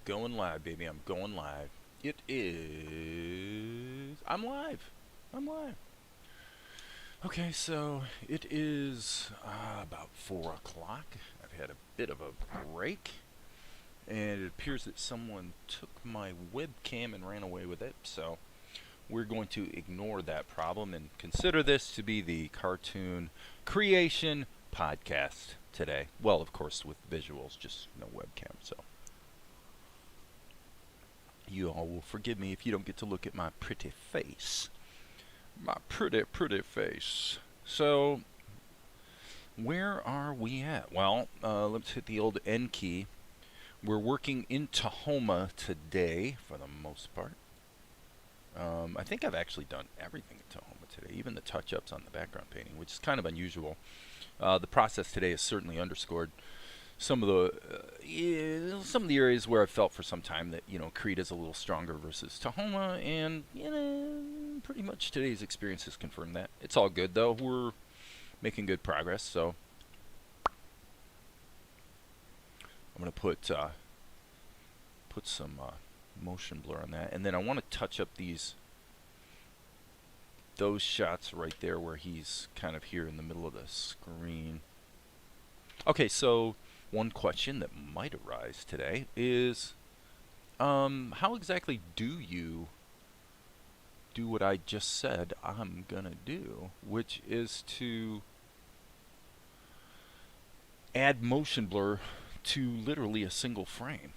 Going live, baby. I'm going live. It is. I'm live. I'm live. Okay, so it is about 4 o'clock. I've had a bit of a break, and it appears that someone took my webcam and ran away with it. So we're going to ignore that problem and consider this to be the cartoon creation podcast today. Well, of course, with visuals, just no webcam. So you all will forgive me if you don't get to look at my pretty face. My pretty, pretty face. So, where are we at? Well, let's hit the old N key. We're working in Tahoma today, for the most part. I think I've actually done everything in Tahoma today, even the touch-ups on the background painting, which is kind of unusual. The process today is certainly underscored some of the areas where I've felt for some time that Krita is a little stronger versus Tahoma, and pretty much today's experience has confirmed that. It's all good though. We're making good progress. So I'm gonna put some motion blur on that, and then I want to touch up those shots right there where he's kind of here in the middle of the screen. Okay, so one question that might arise today is, how exactly do you do what I just said I'm gonna do, which is to add motion blur to literally a single frame?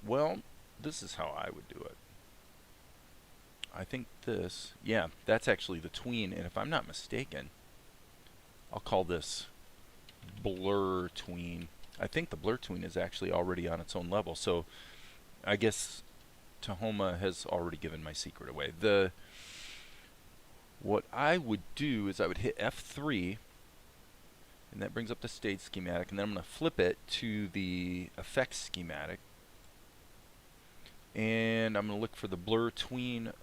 Well, this is how I would do it. I think that's actually the tween, and if I'm not mistaken, I'll call this blur tween. I think the blur tween is actually already on its own level, so I guess Tahoma has already given my secret away. What I would do is I would hit F3, and that brings up the state schematic, and then I'm going to flip it to the effects schematic, and I'm going to look for the blur tween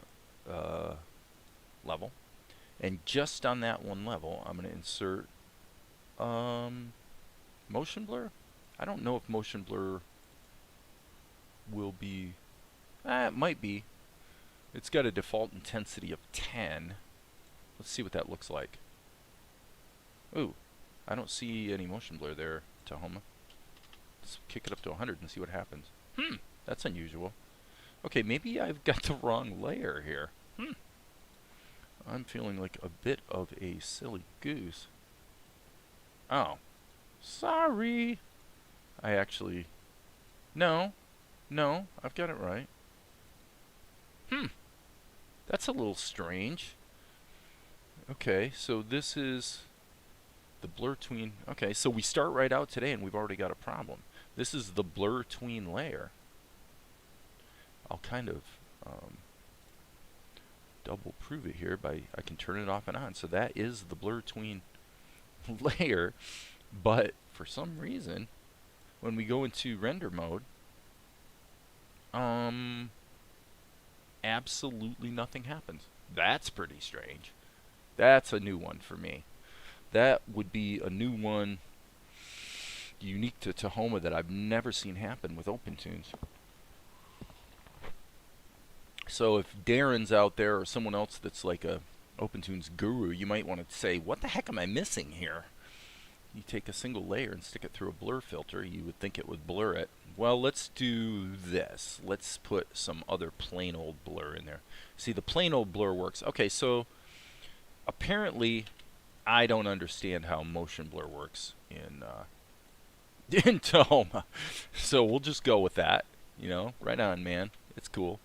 level, and just on that one level I'm going to insert motion blur. I don't know if motion blur will be, it might be. It's got a default intensity of 10. Let's see what that looks like. Ooh, I don't see any motion blur there, Tahoma. Let's kick it up to 100 and see what happens. That's unusual. Okay, maybe I've got the wrong layer here. I'm feeling like a bit of a silly goose. Oh, sorry. I actually... No, I've got it right. That's a little strange. Okay, so this is the blur tween. Okay, so we start right out today and we've already got a problem. This is the blur tween layer. I'll kind of double prove it here by, I can turn it off and on. So that is the blur tween layer, but for some reason when we go into render mode, absolutely nothing happens. That's pretty strange. That's a new one for me. That would be a new one unique to Tahoma that I've never seen happen with OpenToonz. So if Darren's out there or someone else that's like a OpenToonz guru, you might want to say, what the heck am I missing here? You take a single layer and stick it through a blur filter, you would think it would blur it. Well, let's do this. Let's put some other plain old blur in there. See, the plain old blur works. Okay, so apparently I don't understand how motion blur works in Tahoma. So we'll just go with that. Right on, man. It's cool.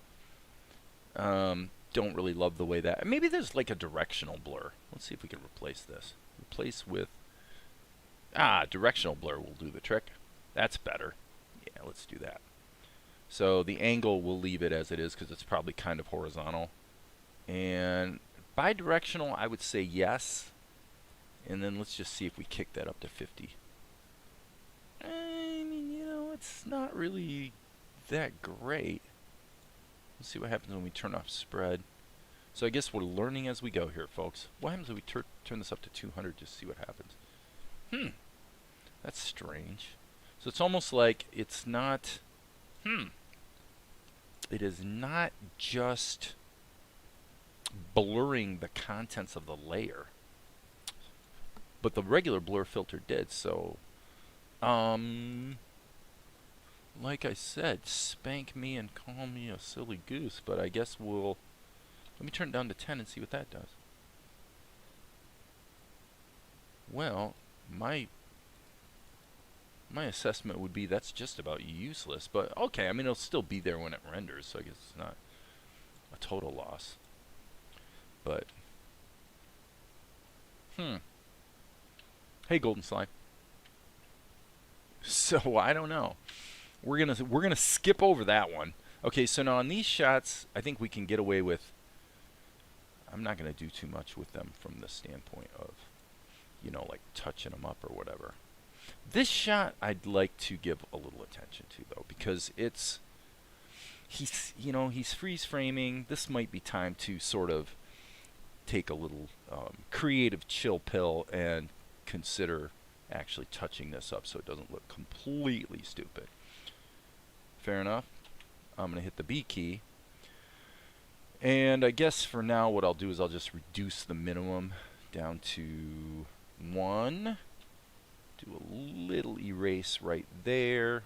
Don't really love the way that... Maybe there's like a directional blur. Let's see if we can replace this. Replace with... directional blur will do the trick. That's better. Yeah, let's do that. So the angle, we'll leave it as it is because it's probably kind of horizontal. And bidirectional, I would say yes. And then let's just see if we kick that up to 50. I mean, it's not really that great. Let's see what happens when we turn off spread. So I guess we're learning as we go here, folks. What happens if we turn this up to 200 just to see what happens? That's strange. So it's almost like it's not it is not just blurring the contents of the layer, but the regular blur filter did. So, like I said, spank me and call me a silly goose, but I guess we'll... Let me turn it down to 10 and see what that does. Well, my assessment would be that's just about useless, but okay, I mean, it'll still be there when it renders, so I guess it's not a total loss. But, hey, Golden Slide. So, I don't know. We're gonna skip over that one. Okay, so now on these shots, I think we can get away with... I'm not going to do too much with them from the standpoint of, you know, like touching them up or whatever. This shot I'd like to give a little attention to, though, because he's freeze framing. This might be time to sort of take a little creative chill pill and consider actually touching this up so it doesn't look completely stupid. Fair enough. I'm going to hit the B key. And I guess for now what I'll do is I'll just reduce the minimum down to 1. Do a little erase right there.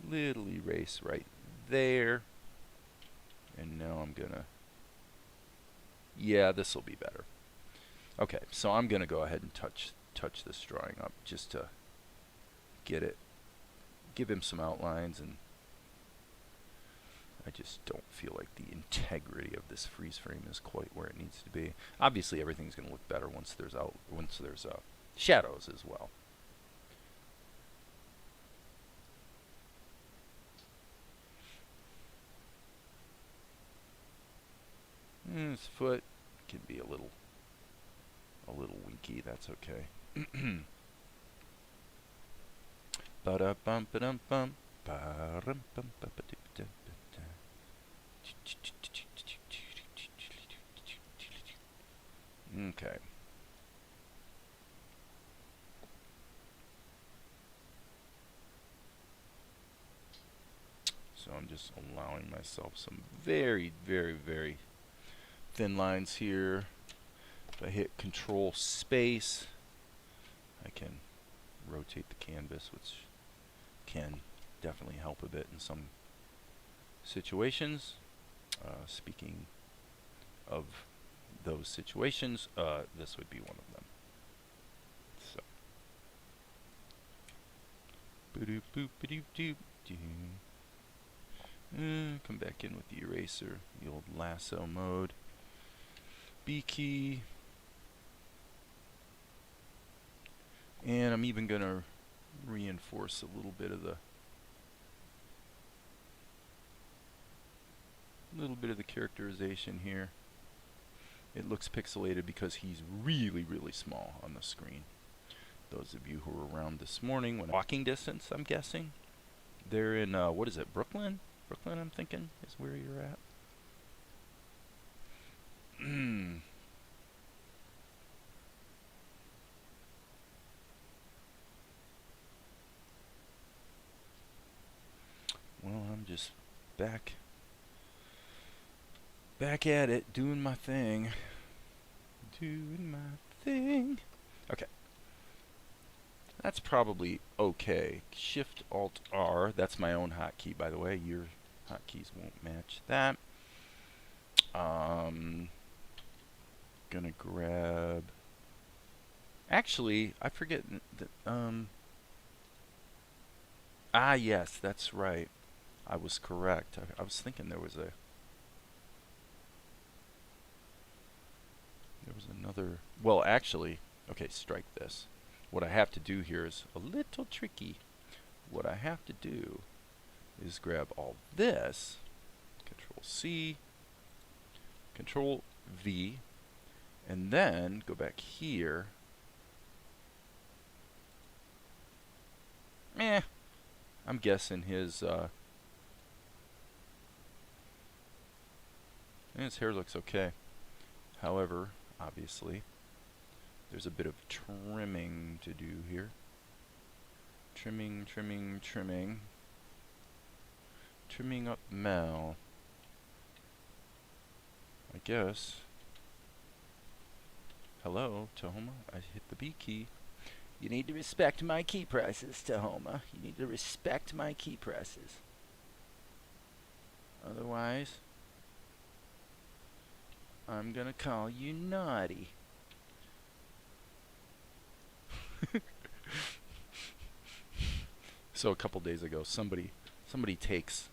Little erase right there. And now I'm going to... Yeah, this will be better. Okay, so I'm going to go ahead and touch this drawing up just to get it. Give him some outlines, and I just don't feel like the integrity of this freeze frame is quite where it needs to be. Obviously, everything's going to look better once there's shadows as well. His foot can be a little winky. That's okay. Ba-da-bum ba-dum bum. Ba-dum bum ba-ba-dip-dip. Okay. So I'm just allowing myself some very, very, very thin lines here. If I hit Control Space, I can rotate the canvas, which can definitely help a bit in some situations. Speaking of those situations, this would be one of them. So, boop boop boop doop doop. Come back in with the eraser, the old lasso mode. B key, and I'm even gonna reinforce a little bit of the characterization here. It looks pixelated because he's really, really small on the screen. Those of you who were around this morning, when walking distance, I'm guessing, they're in what is it, Brooklyn? Brooklyn, I'm thinking, is where you're at. Well, I'm just back at it, doing my thing. Okay. That's probably okay. Shift Alt R, that's my own hotkey, by the way. Your hotkeys won't match that. Gonna grab... Actually, I forget that, yes, that's right. I was correct. I was thinking there was another... Well, actually, okay, strike this. What I have to do here is a little tricky. What I have to do is grab all this, Control C, Control V, and then go back here. I'm guessing his hair looks okay. However, obviously, there's a bit of trimming to do here. Trimming. Trimming up Mel. I guess. Hello, Tahoma. I hit the B key. You need to respect my key presses, Tahoma. You need to respect my key presses. Otherwise, I'm gonna call you naughty. So a couple days ago, somebody takes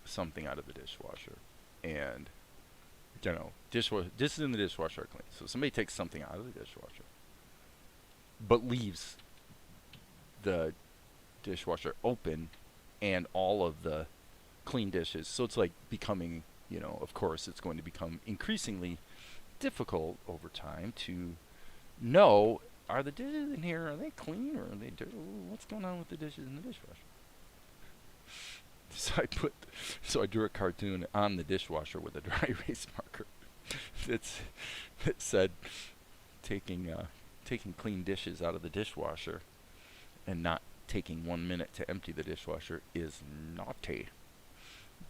something out of the dishwasher, and this is in the dishwasher clean. So somebody takes something out of the dishwasher, but leaves the dishwasher open and all of the clean dishes. So it's like becoming, of course, it's going to become increasingly difficult over time to know, are the dishes in here, are they clean or are they dirty? What's going on with the dishes in the dishwasher? So I drew a cartoon on the dishwasher with a dry erase marker that said taking clean dishes out of the dishwasher and not taking 1 minute to empty the dishwasher is naughty.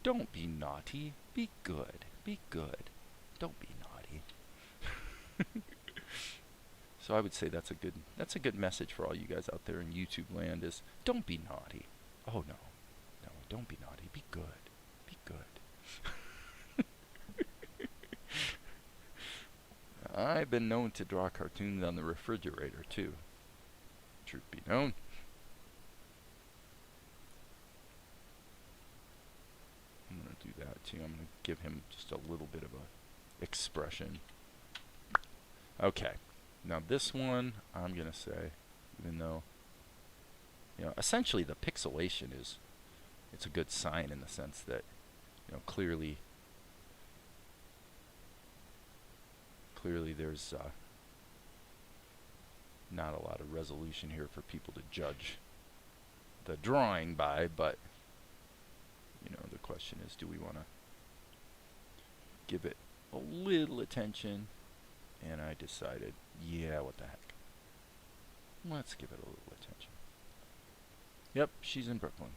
Don't be naughty. Be good. Be good. Don't be naughty. So I would say that's a good message for all you guys out there in YouTube land is don't be naughty. Oh no. No, don't be naughty. Be good. Be good. I've been known to draw cartoons on the refrigerator too. Truth be known. I'm going to do that too. I'm going to give him just a little bit of a expression. Okay. Now this one, I'm going to say, even though, essentially the pixelation it's a good sign in the sense that, clearly there's not a lot of resolution here for people to judge the drawing by, but the question is, do we want to give it a little attention? And I decided, yeah, what the heck, let's give it a little attention. Yep, she's in Brooklyn.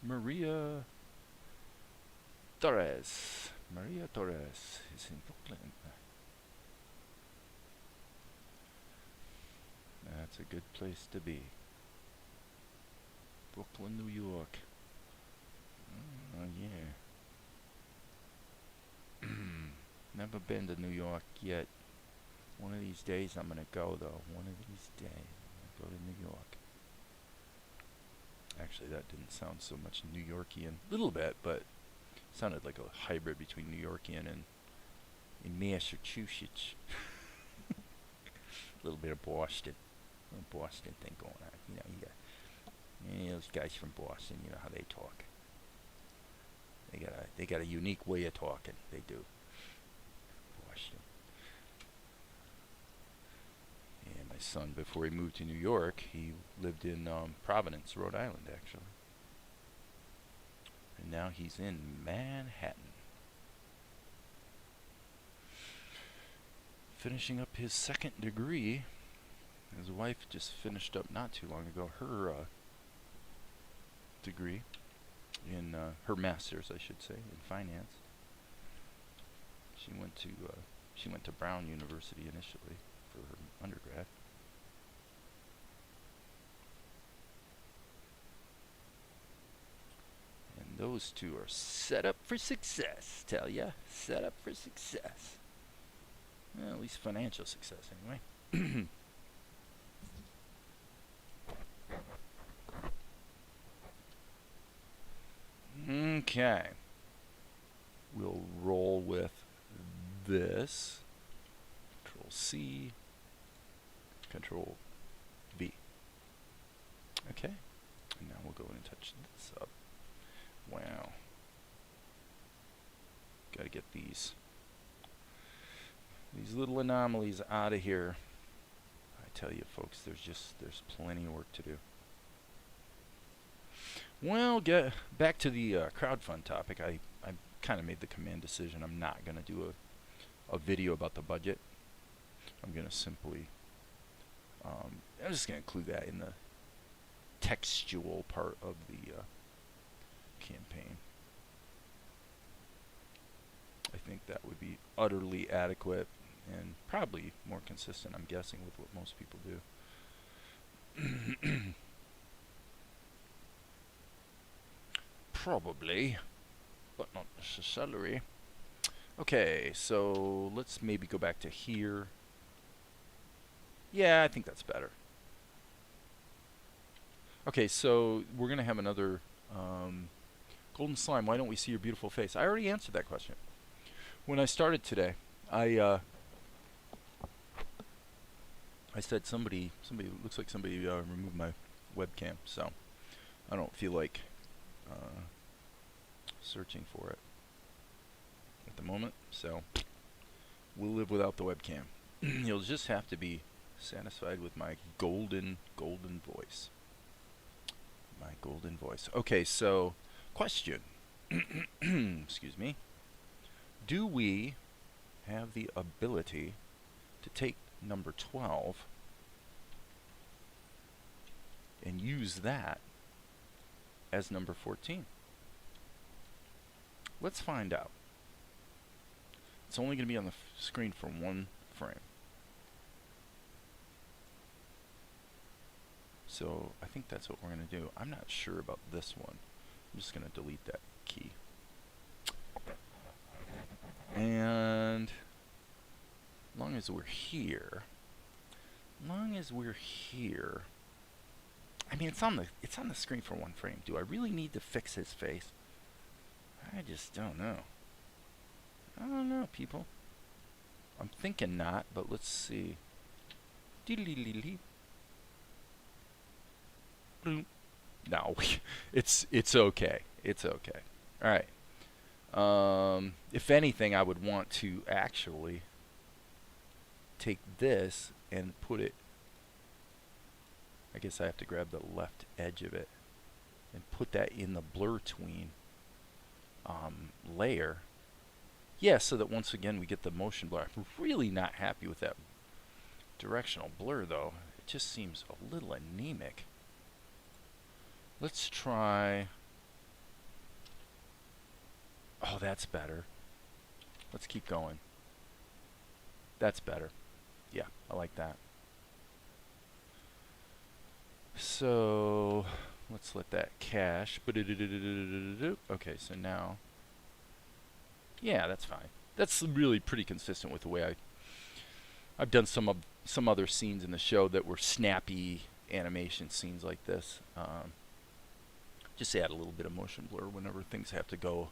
Maria Torres is in Brooklyn. That's a good place to be. Brooklyn, New York. Oh, yeah. Never been to New York yet. One of these days I'm going to go, though. One of these days I'm going to go to New York. Actually, that didn't sound so much New Yorkian. A little bit, but it sounded like a hybrid between New Yorkian and in Massachusetts. A little bit of Boston. A little Boston thing going on. Yeah, those guys from Boston, you know how they talk. They got a unique way of talking. They do. Boston. And my son, before he moved to New York, he lived in Providence, Rhode Island, actually. And now he's in Manhattan. Finishing up his second degree. His wife just finished up not too long ago her degree in her master's, I should say, in finance. She went to Brown University initially for her undergrad. And those two are set up for success, tell ya. Set up for success. Well, at least financial success, anyway. Okay. We'll roll with this. Control C. Control V. Okay. And now we'll go and touch this up. Wow. Gotta get these little anomalies out of here. I tell you folks, there's plenty of work to do. Well, get back to the crowdfund topic. I kind of made the command decision. I'm not going to do a video about the budget. I'm going to simply, I'm just going to include that in the textual part of the campaign. I think that would be utterly adequate and probably more consistent, I'm guessing, with what most people do. Probably, but not necessarily. Okay, so let's maybe go back to here. Yeah, I think that's better. Okay, so we're going to have another golden slime. Why don't we see your beautiful face? I already answered that question. When I started today, I said somebody looks like somebody removed my webcam, so I don't feel like searching for it at the moment, so we'll live without the webcam. You'll just have to be satisfied with my golden voice. My golden voice. Okay, so question. Excuse me. Do we have the ability to take number 12 and use that as number 14? Let's find out. It's only going to be on the screen for one frame. So I think that's what we're going to do. I'm not sure about this one. I'm just going to delete that key. And as long as we're here, I mean, it's on the screen for one frame. Do I really need to fix his face? I just don't know. I don't know, people. I'm thinking not, but let's see. No, it's okay. It's okay. All right. If anything, I would want to actually take this and put it. I guess I have to grab the left edge of it and put that in the blur tween layer. Yeah, so that once again we get the motion blur. I'm really not happy with that directional blur, though. It just seems a little anemic. Let's try. Oh, that's better. Let's keep going. That's better. Yeah, I like that. So let's let that cache. Okay, so now, yeah, that's fine. That's really pretty consistent with the way I've done some other scenes in the show that were snappy animation scenes like this. Just add a little bit of motion blur whenever things have to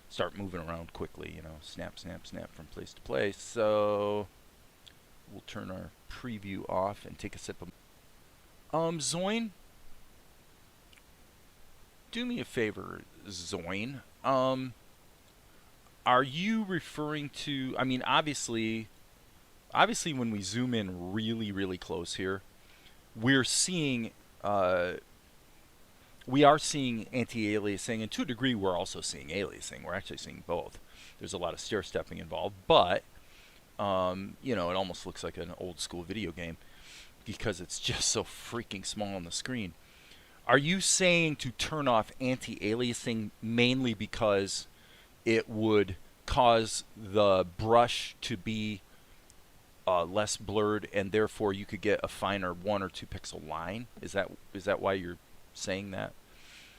start moving around quickly, you know, snap, snap, snap from place to place. So we'll turn our preview off and take a sip of. Zoin, do me a favor, Zoin. Are you referring to? I mean, obviously, when we zoom in really, really close here, we're seeing. We are seeing anti-aliasing, and to a degree we're also seeing aliasing. We're actually seeing both. There's a lot of stair-stepping involved, but you know, it almost looks like an old school video game because it's just so freaking small on the screen. Are you saying to turn off anti-aliasing mainly because it would cause the brush to be less blurred, and therefore you could get a finer 1 or 2 pixel line? Is that why you're saying that?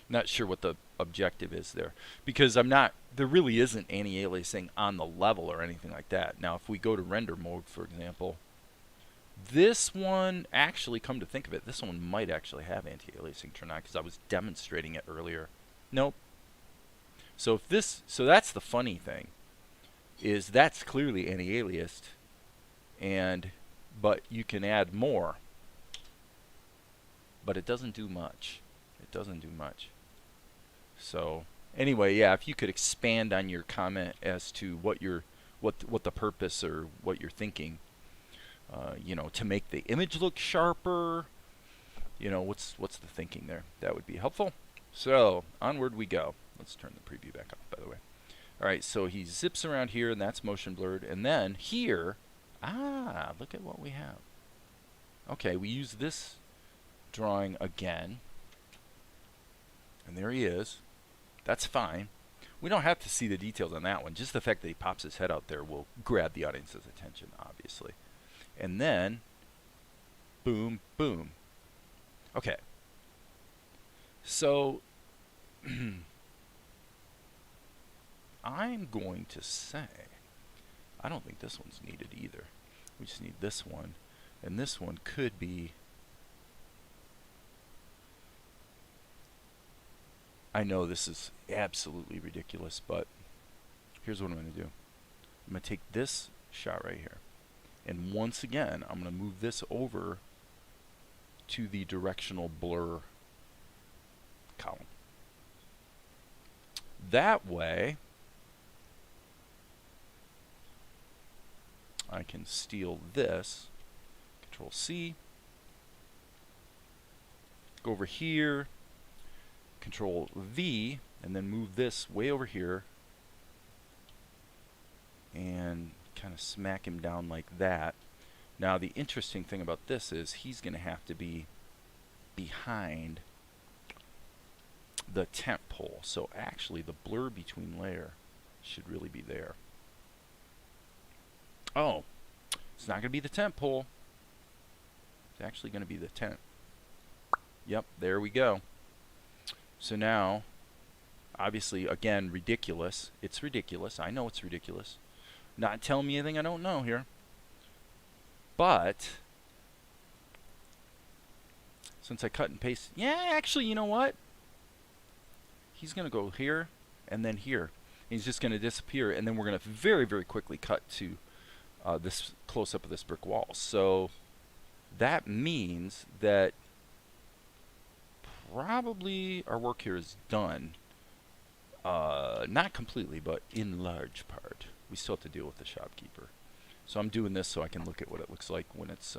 I'm not sure what the objective is there, because there really isn't anti-aliasing on the level or anything like that. Now if we go to render mode, for example, this one actually, come to think of it, this one might actually have anti-aliasing turned on because I was demonstrating it earlier. Nope. So that's the funny thing, is that's clearly anti-aliased, but you can add more, but it doesn't do much. It doesn't do much. So anyway, yeah, if you could expand on your comment as to what the purpose or what you're thinking, you know, to make the image look sharper, you know, what's the thinking there? That would be helpful. So onward we go. Let's turn the preview back on, by the way. All right, so he zips around here, and that's motion blurred, and then here, look at what we have. Okay, we use this drawing again, and there he is. That's fine. We don't have to see the details on that one. Just the fact that he pops his head out there will grab the audience's attention, obviously. And then, boom, boom. Okay. So, I'm going to say, I don't think this one's needed either. We just need this one. And this one could be, I know this is absolutely ridiculous, but here's what I'm going to do. I'm going to take this shot right here. And once again, I'm going to move this over to the directional blur column. That way, I can steal this, Control C, go over here, Control V, and then move this way over here and kind of smack him down like that. Now the interesting thing about this is he's going to have to be behind the temp pole. So actually the blur between layer should really be there. Oh, it's not going to be the temp pole. It's actually going to be the tent. Yep, there we go. So now, obviously, again, ridiculous. It's ridiculous. I know it's ridiculous. Not telling me anything I don't know here. But, since I cut and paste, yeah, actually, you know what? He's going to go here and then here. He's just going to disappear, and then we're going to very, very quickly cut to this close-up of this brick wall. So that means that probably our work here is done. Not completely, but in large part. We still have to deal with the shopkeeper. So I'm doing this so I can look at what it looks like when it's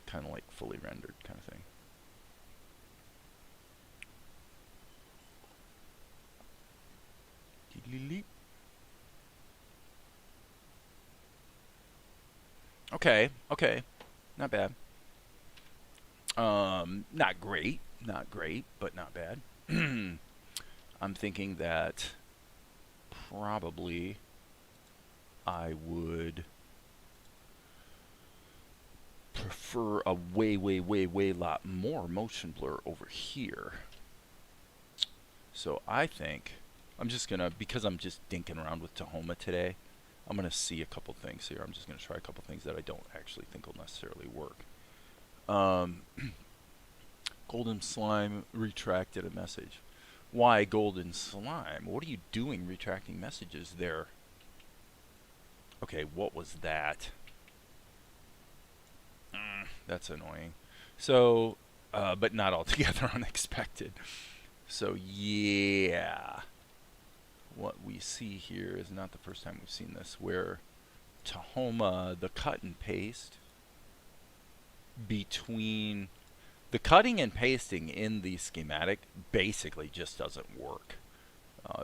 kind of like fully rendered kind of thing. Okay, okay, not bad. Not great, but not bad. I'm thinking that probably I would prefer a way lot more motion blur over here. So I think I'm just gonna, because I'm just dinking around with Tahoma today, I'm gonna see a couple things here. I'm just gonna try a couple things that I don't actually think will necessarily work. Golden slime retracted a message. Why golden slime? What are you doing retracting messages there? Okay, what was that? That's annoying. So, but not altogether unexpected. So yeah, what we see here is not the first time we've seen this, where Tahoma, the cut and paste between the cutting and pasting in the schematic basically just doesn't work.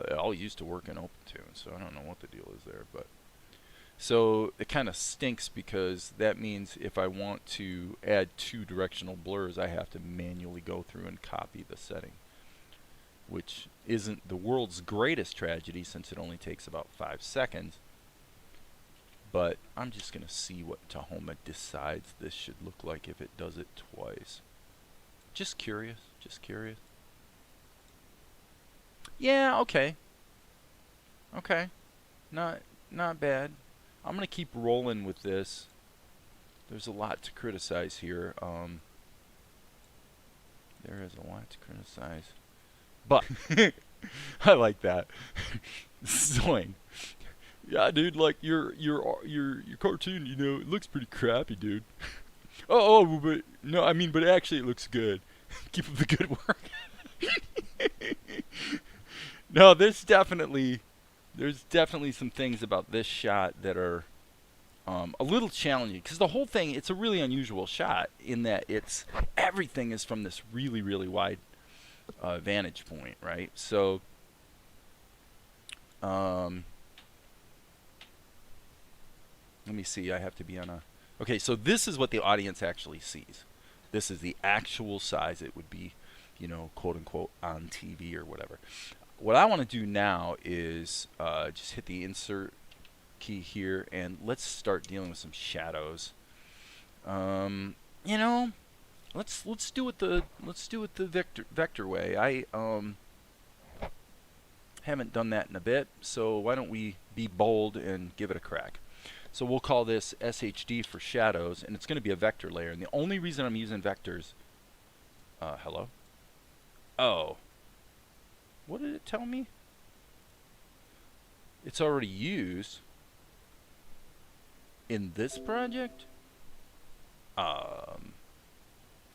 It all used to work in OpenToonz, so I don't know what the deal is there, but so it kind of stinks, because that means if I want to add 2 directional blurs, I have to manually go through and copy the setting, which isn't the world's greatest tragedy since it only takes about 5 seconds. But I'm just going to see what Tahoma decides this should look like if it does it twice. Just curious, just curious. Yeah, okay. Okay. Not bad. I'm going to keep rolling with this. There's a lot to criticize here. There is a lot to criticize. But I like that. Zoing. Yeah, dude, like your cartoon, you know, it looks pretty crappy, dude. oh, but no, I mean, but actually it looks good. Keep up the good work. No, there's definitely some things about this shot that are a little challenging, because the whole thing, it's a really unusual shot in that everything is from this really wide vantage point, right? So let me see, I have to be on a, okay, so this is what the audience actually sees. This is the actual size it would be, you know, quote unquote on TV or whatever. what I want to do now is just hit the insert key here, and let's start dealing with some shadows. You know, let's do it the vector way. I haven't done that in a bit, so why don't we be bold and give it a crack. So we'll call this SHD for shadows, and it's going to be a vector layer. And the only reason I'm using vectors, hello? Oh, what did it tell me? It's already used in this project. Hang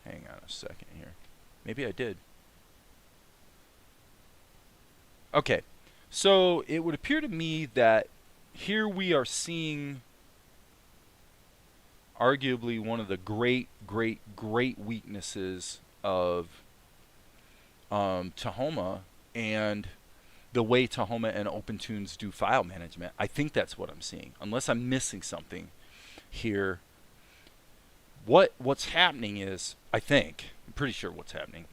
on a second here. Maybe I did. Okay, so it would appear to me that here we are seeing arguably one of the great weaknesses of Tahoma and the way Tahoma and OpenToonz do file management. I think that's what I'm seeing, unless I'm missing something here. What's happening is, I'm pretty sure what's happening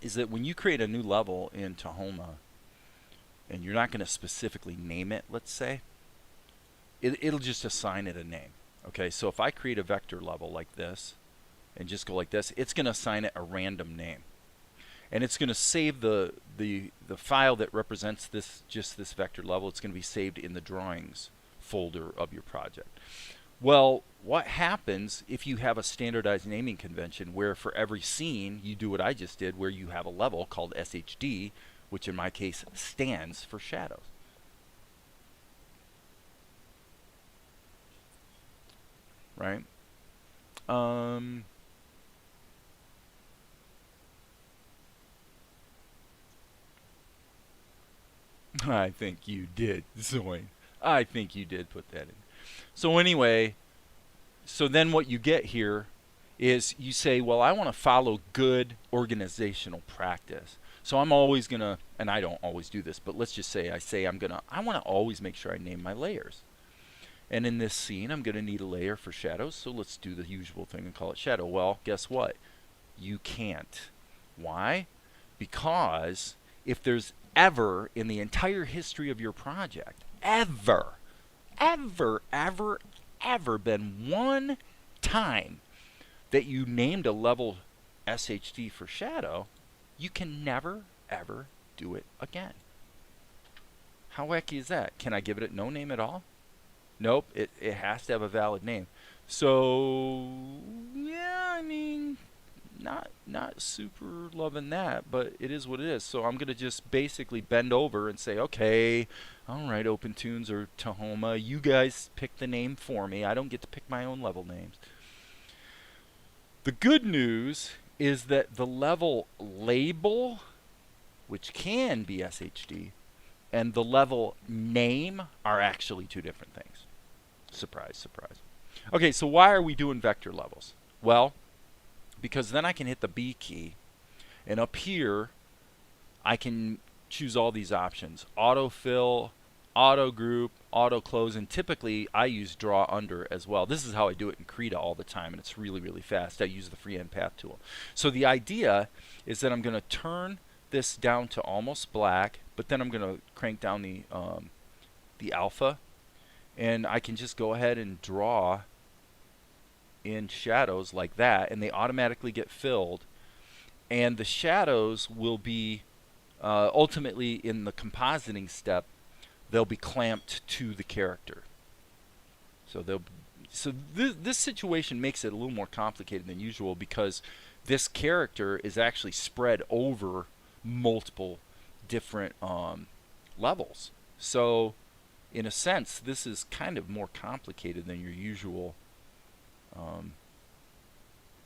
is that when you create a new level in Tahoma, and you're not going to specifically name it, let's say, it'll just assign it a name. Okay, so if I create a vector level like this, and just go like this, it's going to assign it a random name. And it's going to save the file that represents this vector level. It's going to be saved in the drawings folder of your project. Well, what happens if you have a standardized naming convention where for every scene you do what I just did, where you have a level called SHD, which in my case stands for shadows? Right? I think you did, Zoin. I think you did put that in. So anyway, so then what you get here is you say, well, I want to follow good organizational practice. So I'm always going to, and I don't always do this, but let's just say I want to always make sure I name my layers. And in this scene, I'm going to need a layer for shadows, so let's do the usual thing and call it shadow. Well, guess what? You can't. Why? Because if there's ever in the entire history of your project, ever been one time that you named a level SHD for shadow, you can never, ever do it again. How wacky is that? Can I give it no name at all? Nope, it has to have a valid name. So, yeah, I mean, not super loving that, but it is what it is. So I'm going to just basically bend over and say, okay, all right, OpenToonz or Tahoma, you guys pick the name for me. I don't get to pick my own level names. The good news is that the level label, which can be SHD, and the level name are actually two different things. Surprise, surprise. Okay, so why are we doing vector levels? Well, because then I can hit the B key, and up here I can choose all these options: autofill, auto group, auto close, and typically I use draw under as well. This is how I do it in Krita all the time, and it's really fast. I use the freehand path tool. So the idea is that I'm going to turn this down to almost black, but then I'm going to crank down the alpha, and I can just go ahead and draw in shadows like that, and they automatically get filled. And the shadows will be ultimately in the compositing step, they'll be clamped to the character. So this situation makes it a little more complicated than usual, because this character is actually spread over multiple different levels. So in a sense, this is kind of more complicated than your usual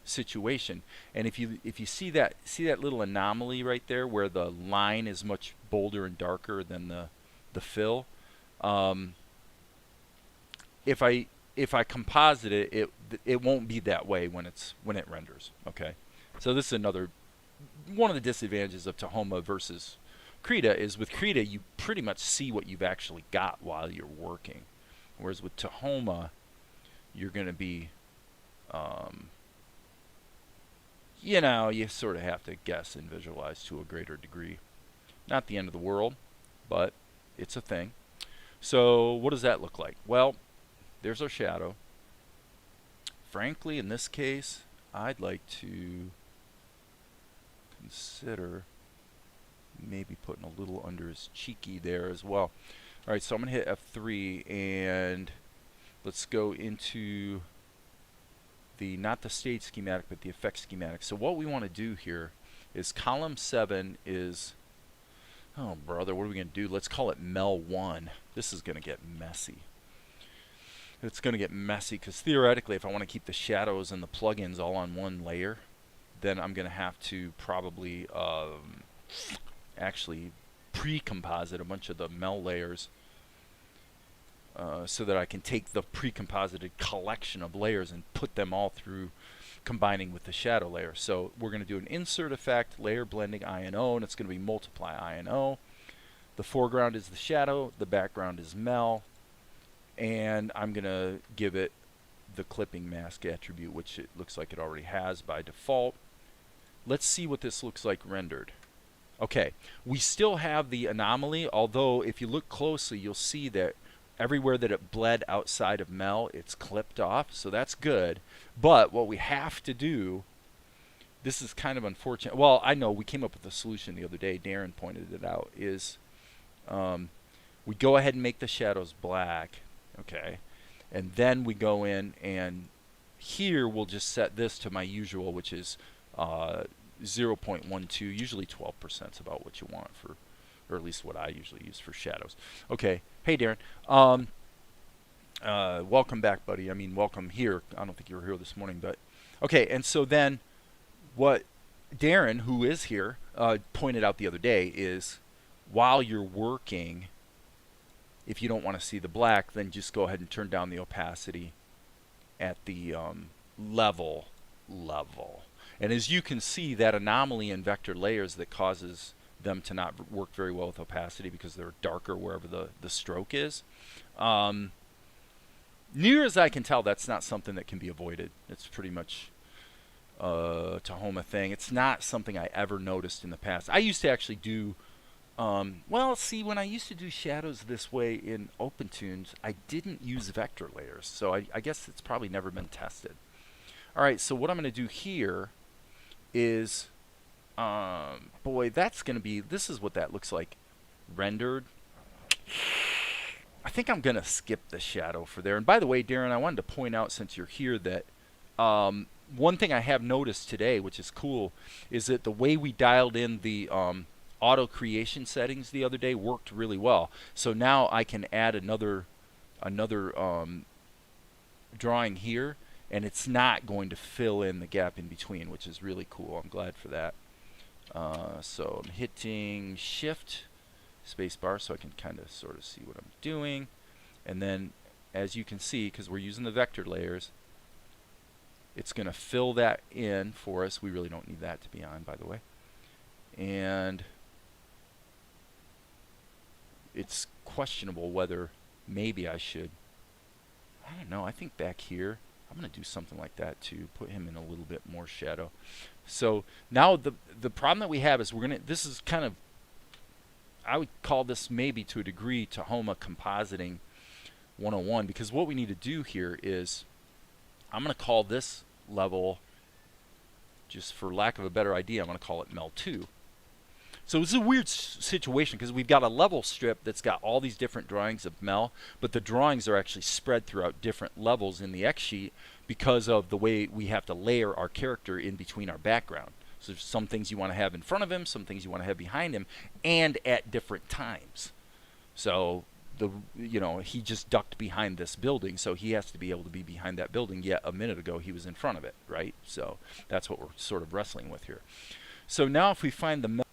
situation. And if you see that little anomaly right there where the line is much bolder and darker than the fill, if I composite it won't be that way when it renders. Okay, so this is another one of the disadvantages of Tahoma versus Krita. Is with Krita you pretty much see what you've actually got while you're working, whereas with Tahoma you're going to be you sort of have to guess and visualize to a greater degree. Not the end of the world, but it's a thing. So what does that look like? Well, there's our shadow. Frankly, in this case, I'd like to consider maybe putting a little under his cheeky there as well. All right, so I'm going to hit F3, and let's go into the, not the stage schematic, but the effect schematic. So what we want to do here is column 7 is, oh brother, what are we going to do? Let's call it Mel 1. This is going to get messy. It's going to get messy because theoretically, if I want to keep the shadows and the plugins all on one layer, then I'm going to have to probably actually pre-composite a bunch of the Mel layers so that I can take the pre-composited collection of layers and put them all through combining with the shadow layer. So we're going to do an insert effect, layer blending INO, and it's going to be multiply INO. The foreground is the shadow, the background is Mel, and I'm going to give it the clipping mask attribute, which it looks like it already has by default. Let's see what this looks like rendered. Okay, we still have the anomaly, although if you look closely, you'll see that everywhere that it bled outside of Mel, it's clipped off, so that's good. But what we have to do, this is kind of unfortunate. Well, I know we came up with a solution the other day, Darren pointed it out, is we go ahead and make the shadows black, okay, and then we go in and here we'll just set this to my usual, which is 0.12, usually 12% is about what you want for, or at least what I usually use for shadows. Okay, hey Darren, welcome back, buddy. I mean, welcome here. I don't think you were here this morning, but okay. And so then what Darren, who is here, pointed out the other day is while you're working, if you don't want to see the black, then just go ahead and turn down the opacity at the level. And as you can see, that anomaly in vector layers that causes them to not work very well with opacity because they're darker wherever the stroke is. Near as I can tell, that's not something that can be avoided. It's pretty much a Tahoma thing. It's not something I ever noticed in the past. I used to actually do, well, see, when I used to do shadows this way in OpenToonz, I didn't use vector layers. So I guess it's probably never been tested. All right, so what I'm going to do here is, boy, that's going to be, this is what that looks like rendered. I think I'm going to skip the shadow for there. And by the way, Darren, I wanted to point out, since you're here, that one thing I have noticed today, which is cool, is that the way we dialed in the auto creation settings the other day worked really well. So now I can add another drawing here, and it's not going to fill in the gap in between, which is really cool. I'm glad for that. So I'm hitting Shift spacebar so I can kind of sort of see what I'm doing. And then, as you can see, because we're using the vector layers, it's going to fill that in for us. We really don't need that to be on, by the way. And it's questionable whether maybe I should, I don't know, I think back here, I'm going to do something like that to put him in a little bit more shadow. So now the problem that we have is we're going to, this is kind of, I would call this maybe to a degree Tahoma compositing 101, because what we need to do here is, I'm going to call this level, just for lack of a better idea, I'm going to call it Mel 2. So it's a weird situation because we've got a level strip that's got all these different drawings of Mel, but the drawings are actually spread throughout different levels in the X sheet because of the way we have to layer our character in between our background. So there's some things you want to have in front of him, some things you want to have behind him, and at different times. So he just ducked behind this building, so he has to be able to be behind that building. Yet a minute ago he was in front of it, right? So that's what we're sort of wrestling with here. So now if we find the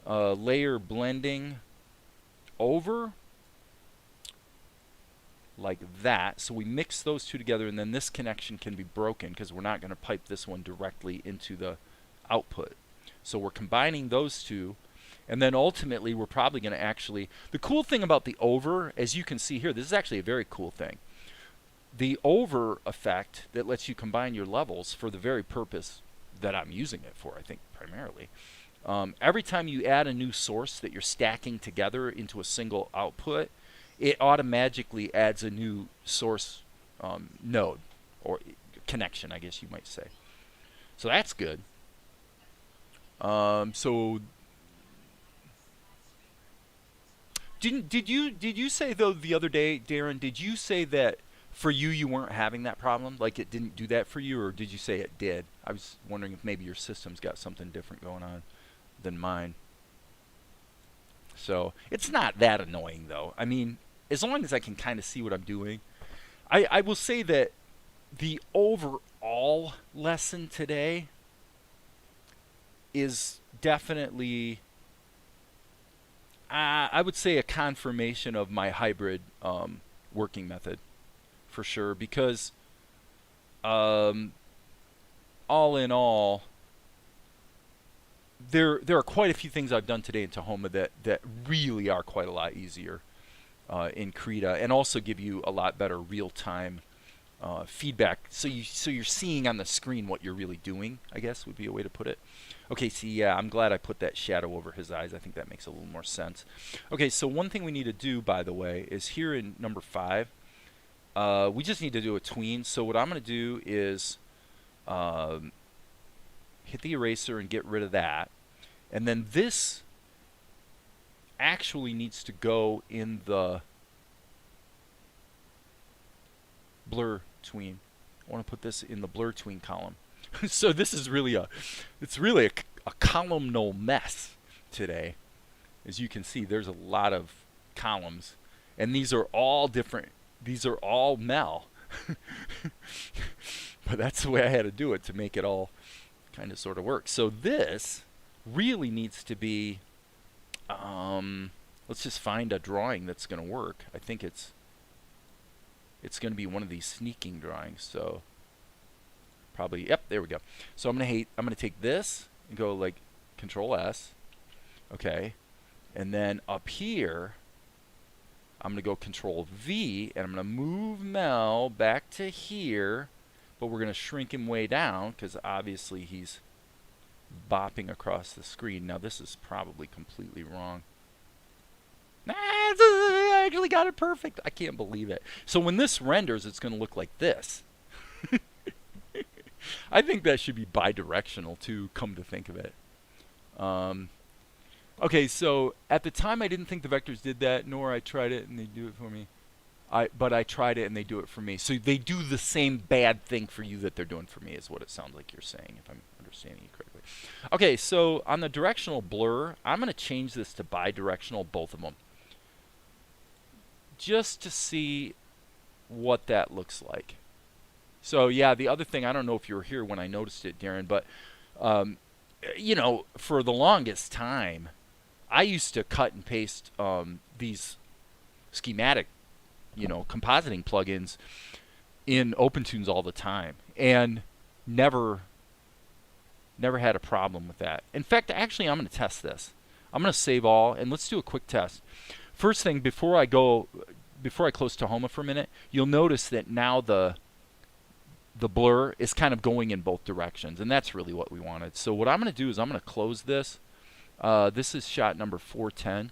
layer blending over like that, so we mix those two together, and then this connection can be broken because we're not going to pipe this one directly into the output. So we're combining those two, and then ultimately we're probably going to actually, the cool thing about the over, as you can see here, this is actually a very cool thing. The over effect that lets you combine your levels for the very purpose that I'm using it for, I think primarily, Every time you add a new source that you're stacking together into a single output, it automatically adds a new source node or connection, I guess you might say. So that's good. So did you say though the other day, Darren? Did you say that for you weren't having that problem? Like it didn't do that for you, or did you say it did? I was wondering if maybe your system's got something different going on than mine. So it's not that annoying though. I mean, as long as I can kind of see what I'm doing. I will say that the overall lesson today is definitely, I would say, a confirmation of my hybrid working method for sure. Because all in all, there are quite a few things I've done today in Tahoma that really are quite a lot easier in Krita, and also give you a lot better real-time feedback. So you're seeing on the screen what you're really doing, I guess would be a way to put it. Okay, see, yeah, I'm glad I put that shadow over his eyes. I think that makes a little more sense. Okay, so one thing we need to do, by the way, is here in number 5, we just need to do a tween. So what I'm going to do is hit the eraser and get rid of that. And then this actually needs to go in the blur tween. I want to put this in the blur tween column. So this is really a columnal mess today. As you can see, there's a lot of columns, and these are all different. These are all Mel. But that's the way I had to do it to make it all kind of sort of work. So this really needs to be, let's just find a drawing that's going to work. I think it's going to be one of these sneaking drawings. So probably, yep, there we go. So I'm going to take this and go like Control S. Okay. And then up here, I'm going to go Control V, and I'm going to move Mel back to here, but we're going to shrink him way down because obviously he's bopping across the screen. Now this is probably completely wrong. Nah, I actually got it perfect. I can't believe it. So when this renders, it's going to look like this. I think that should be bidirectional too, come to think of it. Okay, so at the time I didn't think the vectors did that, nor I tried it and they do it for me. But I tried it and they do it for me. So they do the same bad thing for you that they're doing for me, is what it sounds like you're saying, if I'm understanding you correctly. Okay, so on the directional blur, I'm going to change this to bidirectional, both of them, just to see what that looks like. So yeah, the other thing, I don't know if you were here when I noticed it, Darren, but you know, for the longest time, I used to cut and paste these schematic, you know, compositing plugins in OpenToonz all the time, and never had a problem with that. In fact, actually, I'm going to test this. I'm going to save all, and let's do a quick test. First thing, before I close Tahoma for a minute, you'll notice that now the blur is kind of going in both directions, and that's really what we wanted. So what I'm going to do is I'm going to close this. This is shot number 410.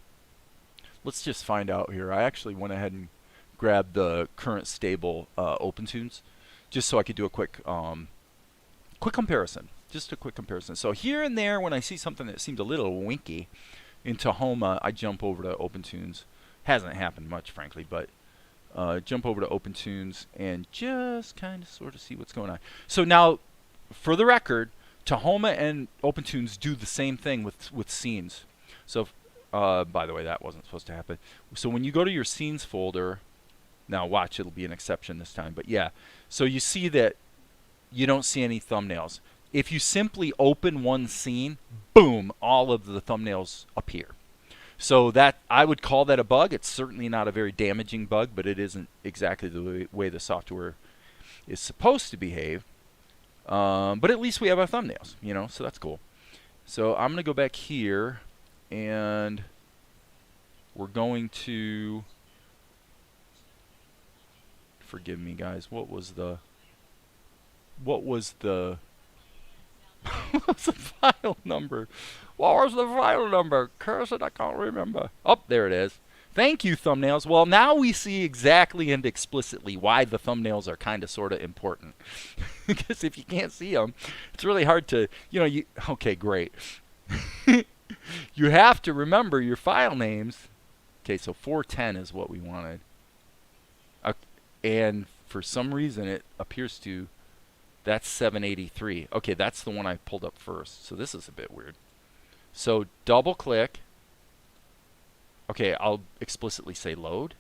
Let's just find out here. I actually went ahead and grabbed the current stable OpenToonz just so I could do a quick comparison. Just a quick comparison. So here and there, when I see something that seems a little winky in Tahoma, I jump over to OpenToonz. Hasn't happened much, frankly, but jump over to OpenToonz and just kind of sort of see what's going on. So now, for the record, Tahoma and OpenToonz do the same thing with scenes. So, by the way, that wasn't supposed to happen. So when you go to your scenes folder, now watch, it'll be an exception this time, but yeah. So you see that you don't see any thumbnails. If you simply open one scene, boom, all of the thumbnails appear. So that, I would call that a bug. It's certainly not a very damaging bug, but it isn't exactly the way the software is supposed to behave. But at least we have our thumbnails, you know, so that's cool. So I'm going to go back here, and we're going to, forgive me guys, what was the What's the file number? What was the file number? Curse it, I can't remember. Oh, there it is. Thank you, thumbnails. Well, now we see exactly and explicitly why the thumbnails are kind of sort of important. Because if you can't see them, it's really hard to, okay, great. You have to remember your file names. Okay, so 410 is what we wanted. And for some reason, it appears to, that's 783. Okay, that's the one I pulled up first. So this is a bit weird. So double click. Okay, I'll explicitly say load.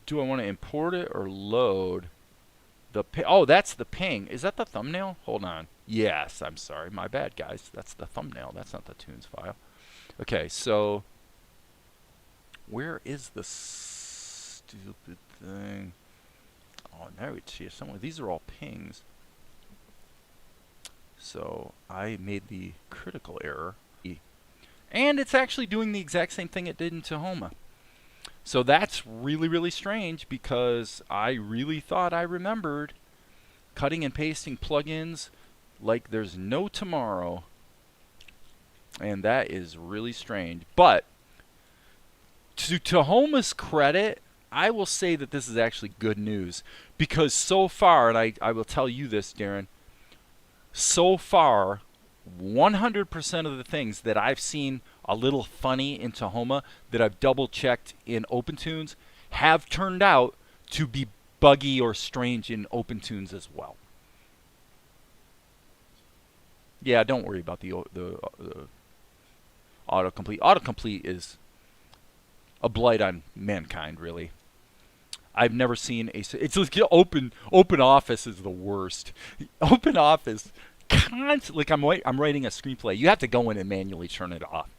Do I want to import it or load the ping? Oh, that's the ping. Is that the thumbnail? Hold on. Yes, I'm sorry. My bad, guys. That's the thumbnail. That's not the Toonz file. Okay, so where is the stupid thing? Oh, now it's here somewhere. These are all pings. So I made the critical error. And it's actually doing the exact same thing it did in Tahoma. So that's really, really strange because I really thought I remembered cutting and pasting plugins like there's no tomorrow. And that is really strange. But to Tahoma's credit, I will say that this is actually good news. Because so far, and I will tell you this, Darren, so far, 100% of the things that I've seen a little funny in Tahoma that I've double-checked in OpenToonz have turned out to be buggy or strange in OpenToonz as well. Yeah, don't worry about the autocomplete. Autocomplete is a blight on mankind, really. I've never seen a... It's like open office is the worst. Open office, like I'm writing a screenplay. You have to go in and manually turn it off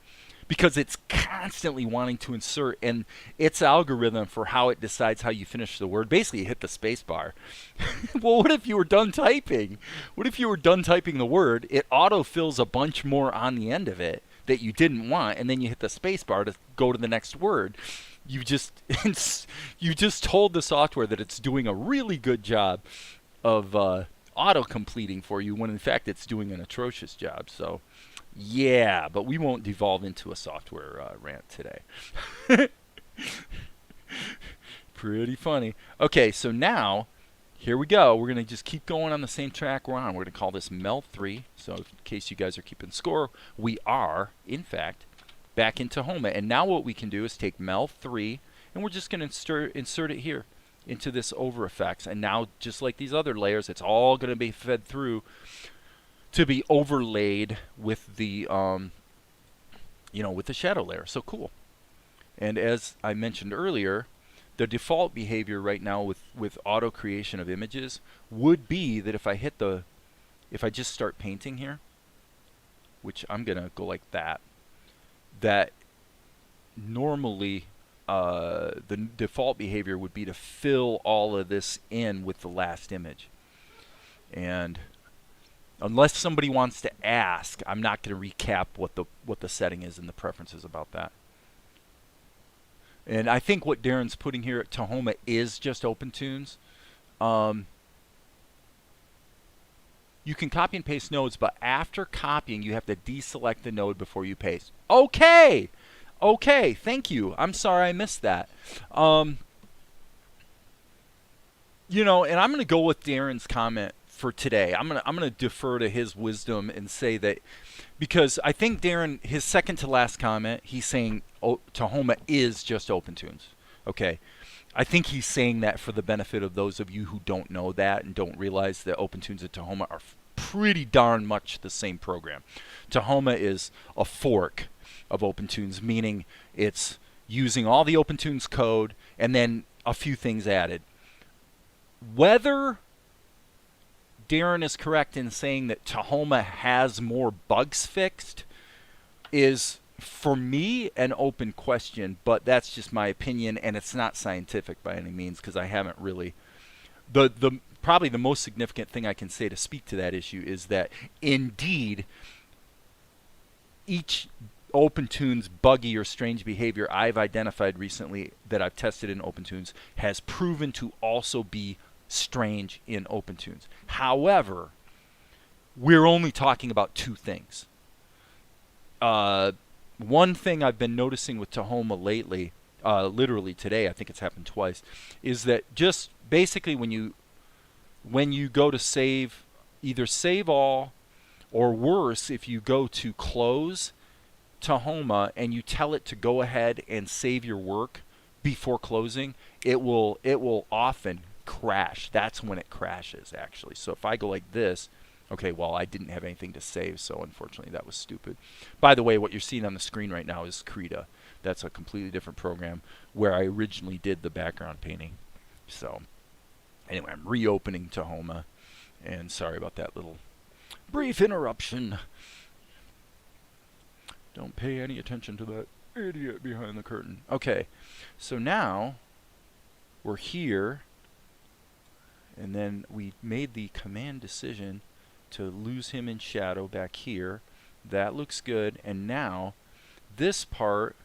because it's constantly wanting to insert, and its algorithm for how it decides how you finish the word, basically hit the space bar. Well, what if you were done typing? What if you were done typing the word? It autofills a bunch more on the end of it that you didn't want, and then you hit the space bar to go to the next word. You just told the software that it's doing a really good job of auto-completing for you when in fact it's doing an atrocious job. So yeah, but we won't devolve into a software rant today. Pretty funny. Okay, so now here we go. We're going to just keep going on the same track we're on. We're going to call this Mel 3. So in case you guys are keeping score, we are, in fact, back in Tahoma. And now what we can do is take Mel 3, and we're just going to insert it here into this over effects. And now, just like these other layers, it's all going to be fed through to be overlaid with the, with the shadow layer. So cool. And as I mentioned earlier, the default behavior right now with auto creation of images would be that if I just start painting here, which I'm going to go like that, that normally the default behavior would be to fill all of this in with the last image. And unless somebody wants to ask, I'm not going to recap what the setting is and the preferences about that. And I think what Darren's putting here at Tahoma is just OpenToonz. You can copy and paste nodes, but after copying, you have to deselect the node before you paste. Okay! Okay, thank you. I'm sorry I missed that. And I'm going to go with Darren's comment for today. I'm gonna defer to his wisdom and say that, because I think Darren, his second to last comment, he's saying Tahoma is just OpenToonz. Okay, I think he's saying that for the benefit of those of you who don't know that and don't realize that OpenToonz and Tahoma are pretty darn much the same program. Tahoma is a fork of OpenToonz, meaning it's using all the OpenToonz code and then a few things added. Whether Darren is correct in saying that Tahoma has more bugs fixed is, for me, an open question, but that's just my opinion, and it's not scientific by any means because I haven't really. Probably the most significant thing I can say to speak to that issue is that indeed each OpenToonz buggy or strange behavior I've identified recently that I've tested in OpenToonz has proven to also be strange in OpenToonz. However, we're only talking about two things. One thing I've been noticing with Tahoma lately, literally today, I think it's happened twice, is that just basically when you go to save, either save all, or worse, if you go to close Tahoma and you tell it to go ahead and save your work before closing, it will often crash. That's when it crashes, actually. So if I go like this, okay, well, I didn't have anything to save, so unfortunately that was stupid. By the way, what you're seeing on the screen right now is Krita. That's a completely different program where I originally did the background painting. So anyway, I'm reopening Tahoma, and sorry about that little brief interruption. Don't pay any attention to that idiot behind the curtain. Okay, so now we're here, and then we made the command decision to lose him in shadow back here. That looks good. And now this part,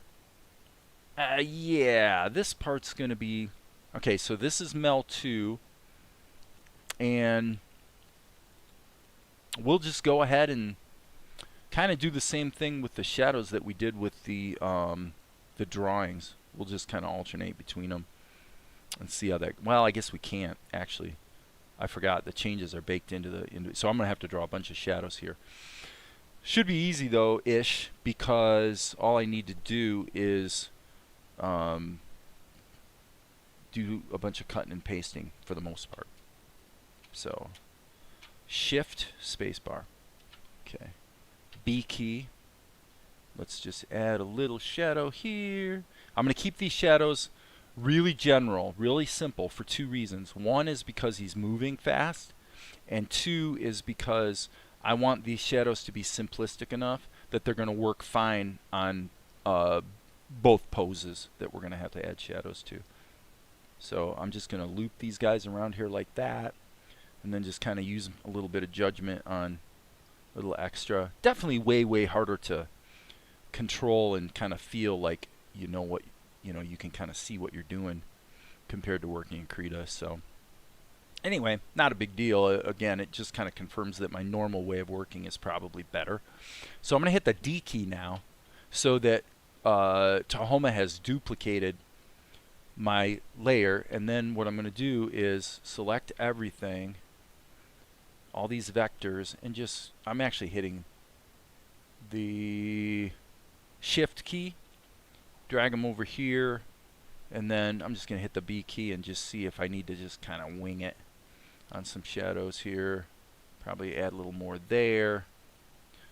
yeah, this part's going to be, okay, so this is Mel 2, and we'll just go ahead and kind of do the same thing with the shadows that we did with the drawings. We'll just kind of alternate between them and see how that, well, I guess we can't actually. I forgot the changes are baked into the, so I'm going to have to draw a bunch of shadows here. Should be easy though, ish, because all I need to do is do a bunch of cutting and pasting for the most part. So Shift spacebar. Okay. B key. Let's just add a little shadow here. I'm going to keep these shadows really general, really simple for two reasons. One is because he's moving fast, and two is because I want these shadows to be simplistic enough that they're going to work fine on both poses that we're going to have to add shadows to. So I'm just going to loop these guys around here like that, and then just kind of use a little bit of judgment on a little extra. Definitely way harder to control and kind of feel like you know what, you can kind of see what you're doing compared to working in Krita. So anyway, not a big deal. Again, it just kind of confirms that my normal way of working is probably better. So I'm going to hit the D key now so that Tahoma has duplicated my layer, and then what I'm going to do is select everything, all these vectors, and just, I'm actually hitting the Shift key, drag them over here, and then I'm just going to hit the B key and just see if I need to just kind of wing it on some shadows here. Probably add a little more there.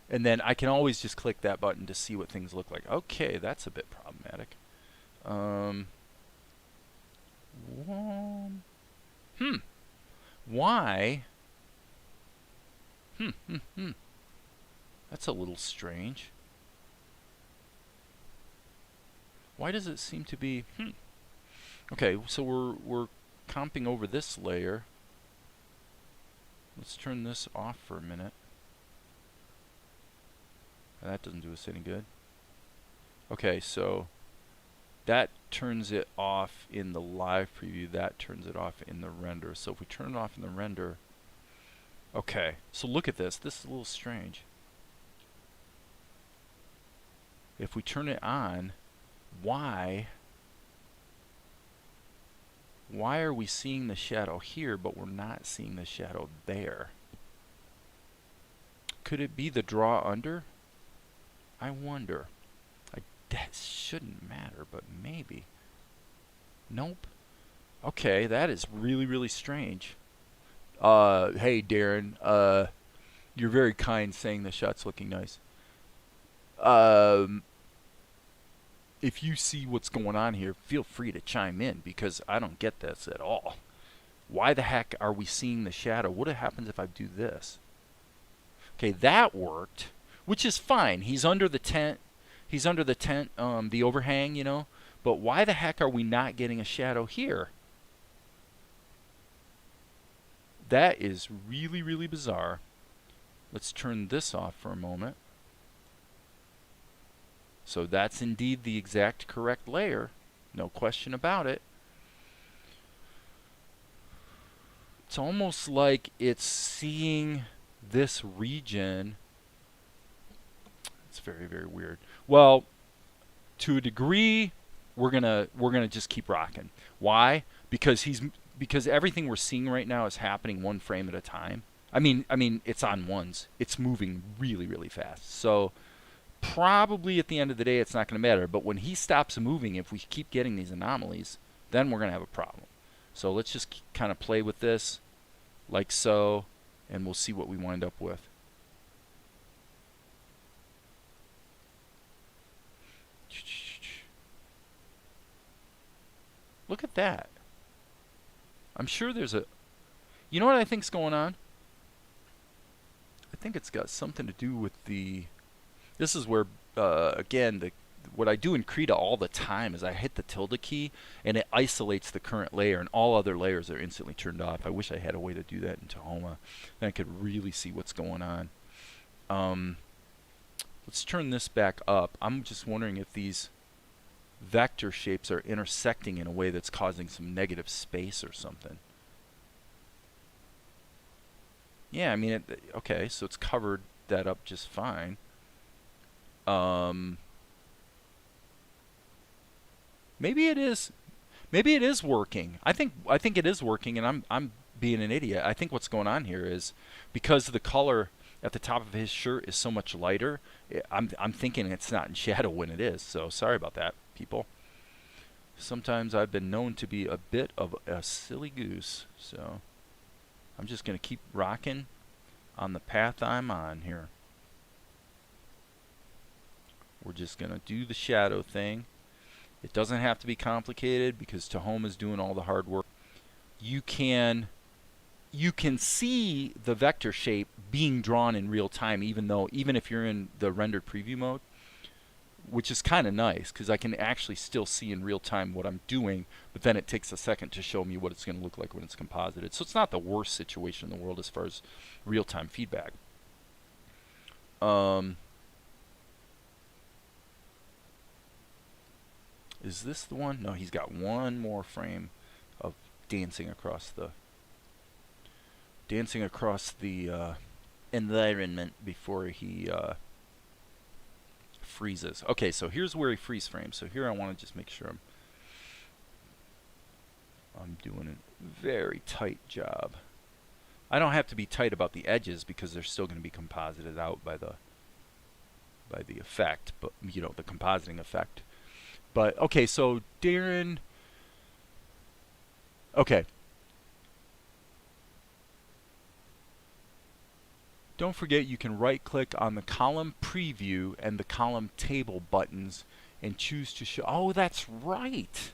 And then I can always just click that button to see what things look like. Okay, that's a bit problematic. Why? That's a little strange. Why does it seem to be? Okay, so we're comping over this layer. Let's turn this off for a minute. That doesn't do us any good. Okay, so that turns it off in the live preview. That turns it off in the render. So if we turn it off in the render, okay, so look at this. This is a little strange. If we turn it on, why are we seeing the shadow here, but we're not seeing the shadow there? Could it be the draw under? I wonder. That shouldn't matter, but maybe. Nope. Okay, that is really strange. Hey Darren, you're very kind saying the shot's looking nice. If you see what's going on here, feel free to chime in, because I don't get this at all. Why the heck are we seeing the shadow? What happens if I do this? Okay, that worked, which is fine. He's under the tent. He's under the tent, the overhang, you know. But why the heck are we not getting a shadow here? That is really bizarre. Let's turn this off for a moment. So that's indeed the exact correct layer. No question about it. It's almost like it's seeing this region. It's very, very weird. Well, to a degree, we're gonna just keep rocking. Why? Because everything we're seeing right now is happening one frame at a time. I mean, it's on ones. It's moving really, really fast. So probably at the end of the day, it's not going to matter. But when he stops moving, if we keep getting these anomalies, then we're going to have a problem. So let's just kind of play with this like so, and we'll see what we wind up with. Look at that. I'm sure there's a... You know what I think's going on? I think it's got something to do with the... This is where, again, what I do in Krita all the time is I hit the tilde key, and it isolates the current layer, and all other layers are instantly turned off. I wish I had a way to do that in Tahoma. Then I could really see what's going on. Let's turn this back up. I'm just wondering if these vector shapes are intersecting in a way that's causing some negative space or something. Yeah, I mean, okay, so it's covered that up just fine. Maybe it is. Maybe it is working. I think it is working, and I'm being an idiot. I think what's going on here is because the color at the top of his shirt is so much lighter. I'm thinking it's not in shadow when it is. So sorry about that, people. Sometimes I've been known to be a bit of a silly goose. So I'm just gonna keep rocking on the path I'm on here. We're just gonna do the shadow thing. It doesn't have to be complicated because Tahoma is doing all the hard work. You can see the vector shape being drawn in real time, even if you're in the rendered preview mode, which is kind of nice because I can actually still see in real time what I'm doing, but then it takes a second to show me what it's going to look like when it's composited. So it's not the worst situation in the world as far as real-time feedback. Is this the one? No, he's got one more frame of dancing across the environment before he freezes. Okay, so here's where he freeze frames. So here I want to just make sure I'm doing a very tight job. I don't have to be tight about the edges because they're still going to be composited out by the effect, but you know, the compositing effect. But okay, so Darren, okay. Don't forget you can right click on the column preview and the column table buttons and choose to show. Oh, that's right.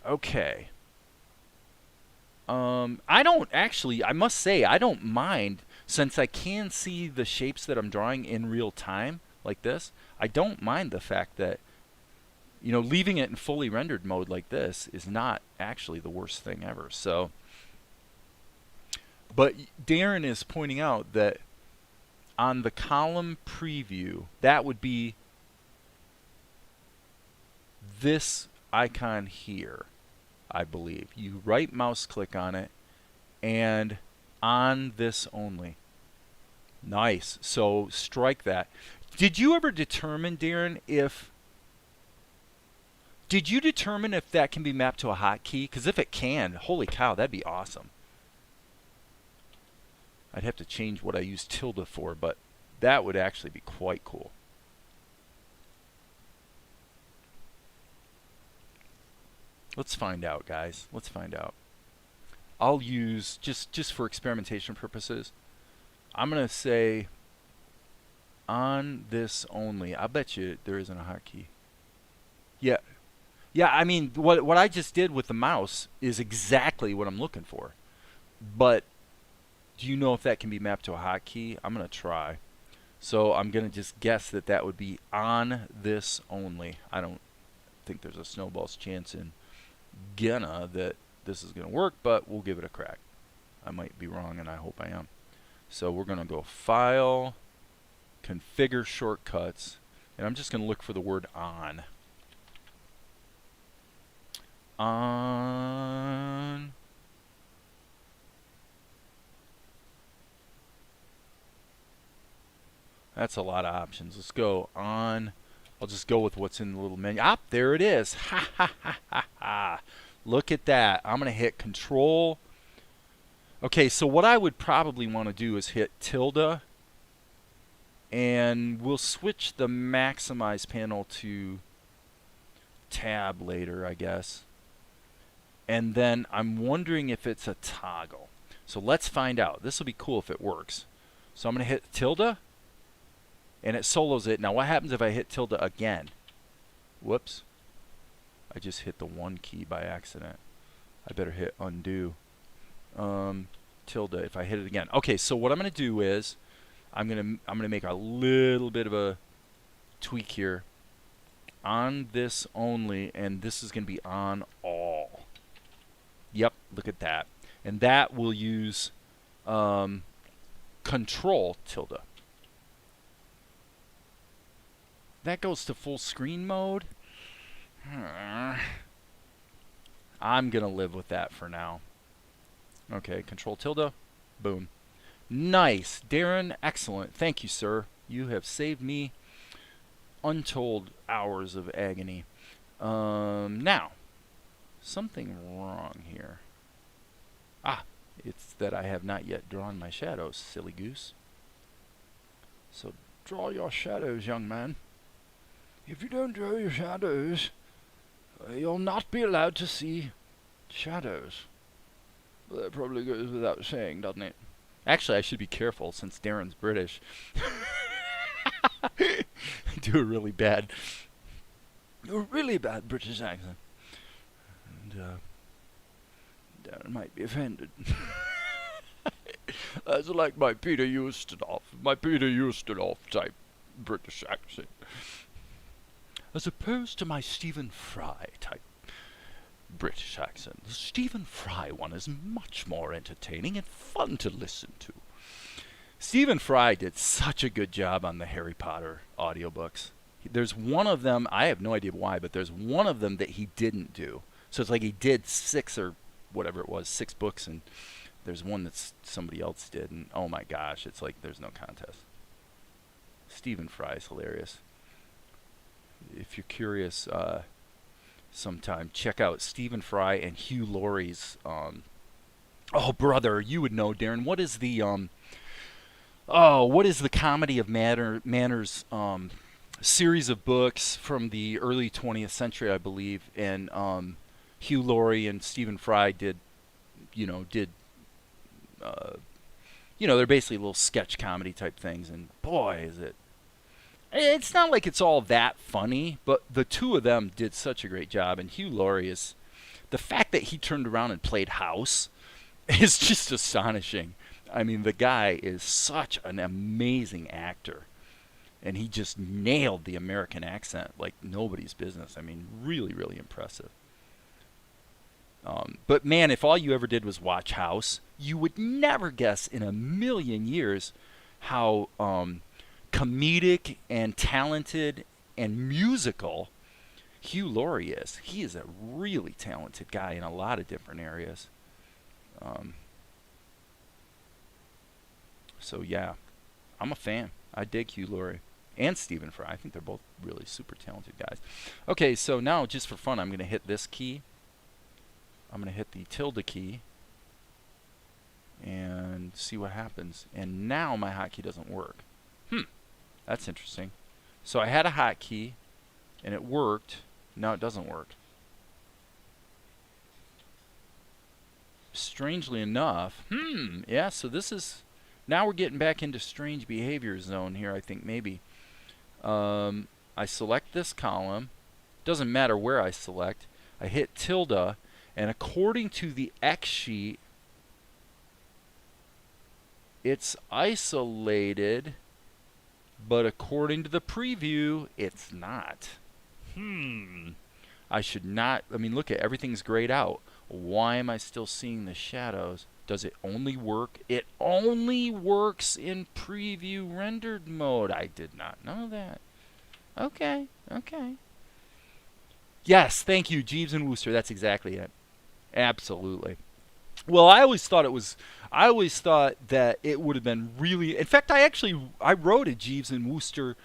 Okay. I don't actually, I must say, I don't mind since I can see the shapes that I'm drawing in real time like this. I don't mind the fact that, you know, leaving it in fully rendered mode like this is not actually the worst thing ever. So, but Darren is pointing out that on the column preview, that would be this icon here, I believe. You right mouse click on it and on this only. Nice. So strike that. Did you ever determine, Darren, if that can be mapped to a hotkey? Because if it can, holy cow, that'd be awesome. I'd have to change what I use tilde for, but that would actually be quite cool. Let's find out, guys. Let's find out. I'll use, just for experimentation purposes, I'm going to say on this only. I bet you there isn't a hotkey. Yeah. Yeah, I mean, what I just did with the mouse is exactly what I'm looking for. But do you know if that can be mapped to a hotkey? I'm going to try. So I'm going to just guess that that would be on this only. I don't think there's a snowball's chance in Ghana that this is going to work, but we'll give it a crack. I might be wrong, and I hope I am. So we're going to go File, Configure Shortcuts, and I'm just going to look for the word on. On. That's a lot of options. Let's go on. I'll just go with what's in the little menu. Ah, there it is. Ha ha ha ha ha. Look at that. I'm going to hit Control. Okay, so what I would probably want to do is hit tilde, and we'll switch the maximize panel to tab later, I guess. And then I'm wondering if it's a toggle. So let's find out. This will be cool if it works. So I'm going to hit tilde, and it solos it. Now what happens if I hit tilde again? Whoops. I just hit the 1 key by accident. I better hit undo. Tilde if I hit it again. Okay, so what I'm going to do is I'm going to make a little bit of a tweak here on this only, and this is going to be on all. Yep, look at that. And that will use Control tilde. That goes to full screen mode. I'm going to live with that for now. Okay, Control tilde. Boom. Nice. Darren, excellent. Thank you, sir. You have saved me untold hours of agony. Now, something wrong here. Ah, it's that I have not yet drawn my shadows, silly goose. So draw your shadows, young man. If you don't draw your shadows, you'll not be allowed to see shadows. Well, that probably goes without saying, doesn't it? Actually, I should be careful since Darren's British. Do a really bad British accent. And Darren might be offended. That's like my Peter Ustinov type British accent. As opposed to my Stephen Fry type British accent. The Stephen Fry one is much more entertaining and fun to listen to. Stephen Fry did such a good job on the Harry Potter audiobooks. There's one of them, I have no idea why, but there's one of them that he didn't do. So it's like he did 6 or whatever it was, 6 books, and there's one that somebody else did, and oh my gosh, it's like there's no contest. Stephen Fry is hilarious. If you're curious, sometime check out Stephen Fry and Hugh Laurie's. Oh brother, you would know, Darren. What is the what is the Comedy of Manners series of books from the early 20th century, I believe, and Hugh Laurie and Stephen Fry did, they're basically little sketch comedy type things, and boy, is it. It's not like it's all that funny, but the two of them did such a great job. And Hugh Laurie is, the fact that he turned around and played House is just astonishing. I mean, the guy is such an amazing actor. And he just nailed the American accent like nobody's business. I mean, really, really impressive. But man, if all you ever did was watch House, you would never guess in a million years how comedic and talented and musical Hugh Laurie is. He is a really talented guy in a lot of different areas. So yeah, I'm a fan. I dig Hugh Laurie and Stephen Fry. I think they're both really super talented guys. Okay, so now just for fun, I'm going to hit this key. I'm going to hit the tilde key and see what happens. And now my hotkey doesn't work. That's interesting. So I had a hotkey and it worked. Now it doesn't work. Strangely enough, yeah, so this is, now we're getting back into strange behavior zone here, I think maybe. I select this column. Doesn't matter where I select. I hit tilde, and according to the X sheet, it's isolated, but according to the preview, it's not. I should not, I mean, look at everything's grayed out. Why am I still seeing the shadows? Does it only work? It only works in preview rendered mode. I did not know that. Okay, okay. Yes, thank you, Jeeves and Wooster. That's exactly it. Absolutely. Well, I always thought it was. I always thought that it would have been really. In fact, I wrote a Jeeves and Wooster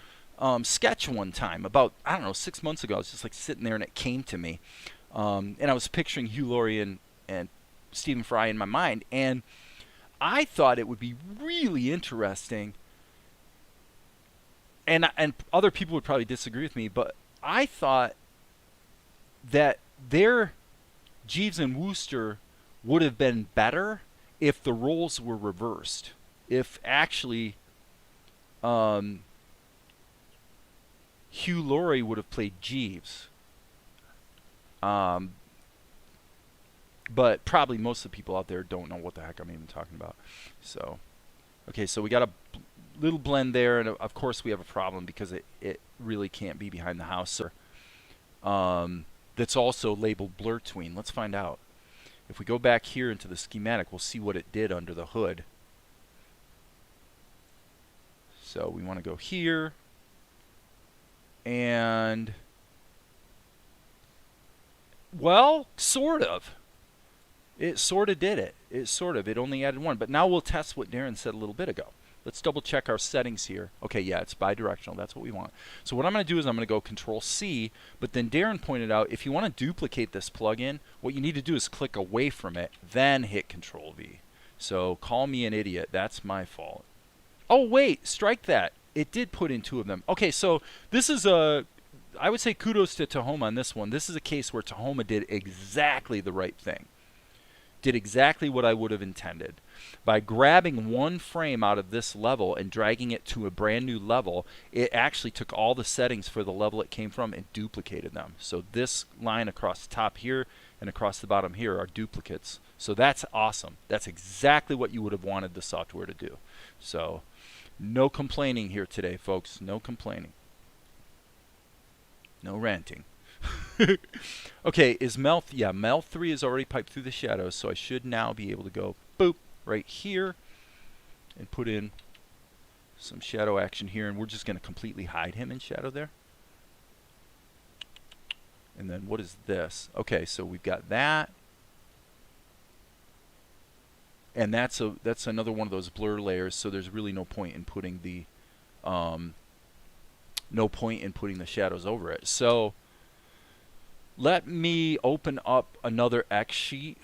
sketch one time about, I don't know, 6 months ago. I was just like sitting there and it came to me, and I was picturing Hugh Laurie and Stephen Fry in my mind, and I thought it would be really interesting. And other people would probably disagree with me, but I thought that their Jeeves and Wooster would have been better if the roles were reversed. If actually Hugh Laurie would have played Jeeves. Um, but probably most of the people out there don't know what the heck I'm even talking about. So, okay, so we got a little blend there, and of course we have a problem because it really can't be behind the house. That's also labeled blur tween. Let's find out. If we go back here into the schematic, we'll see what it did under the hood. So we want to go here, and well, sort of. It sort of did it. It only added one. But now we'll test what Darren said a little bit ago. Let's double check our settings here. Okay, yeah, it's bidirectional. That's what we want. So what I'm going to do is I'm going to go Control C, but then Darren pointed out if you want to duplicate this plugin, what you need to do is click away from it, then hit Control V. So call me an idiot. That's my fault. Oh, wait, strike that. It did put in two of them. Okay, so this is I would say kudos to Tahoma on this one. This is a case where Tahoma did exactly the right thing. Did exactly what I would have intended. By grabbing one frame out of this level and dragging it to a brand new level, it actually took all the settings for the level it came from and duplicated them. So this line across the top here and across the bottom here are duplicates. So that's awesome. That's exactly what you would have wanted the software to do. So no complaining here today, folks. No complaining. No ranting. Okay, is Mel... Yeah, Mel 3 is already piped through the shadows, so I should now be able to go, boop, right here, and put in some shadow action here, and we're just going to completely hide him in shadow there. And then what is this? Okay, so we've got that. And that's another one of those blur layers, so there's really no point in putting the shadows over it. So let me open up another X sheet.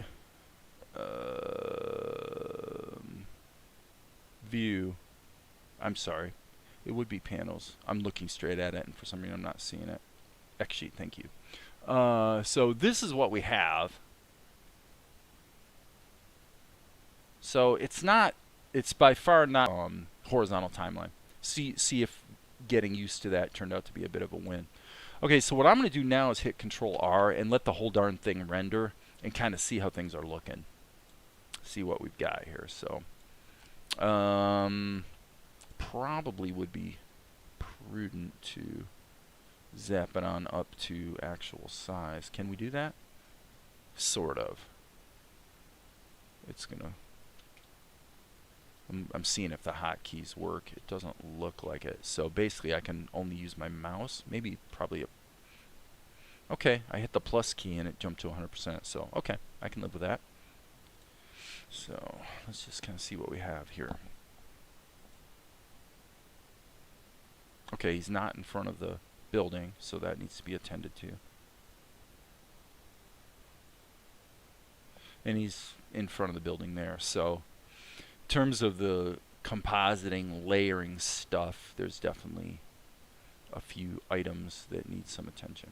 View. I'm sorry. It would be panels. I'm looking straight at it, and for some reason I'm not seeing it. X sheet, thank you. So this is what we have. So it's by far not horizontal timeline. See if getting used to that turned out to be a bit of a win. Okay, so what I'm going to do now is hit Control R and let the whole darn thing render and kind of see how things are looking. See what we've got here. So probably would be prudent to zap it on up to actual size. Can we do that? Sort of. It's going to... I'm seeing if the hotkeys work. It doesn't look like it. So basically I can only use my mouse. Maybe probably okay, I hit the plus key and it jumped to 100%. So okay, I can live with that. So let's just kind of see what we have here. Okay, he's not in front of the building, so that needs to be attended to. And he's in front of the building there. So in terms of the compositing, layering stuff, there's definitely a few items that need some attention.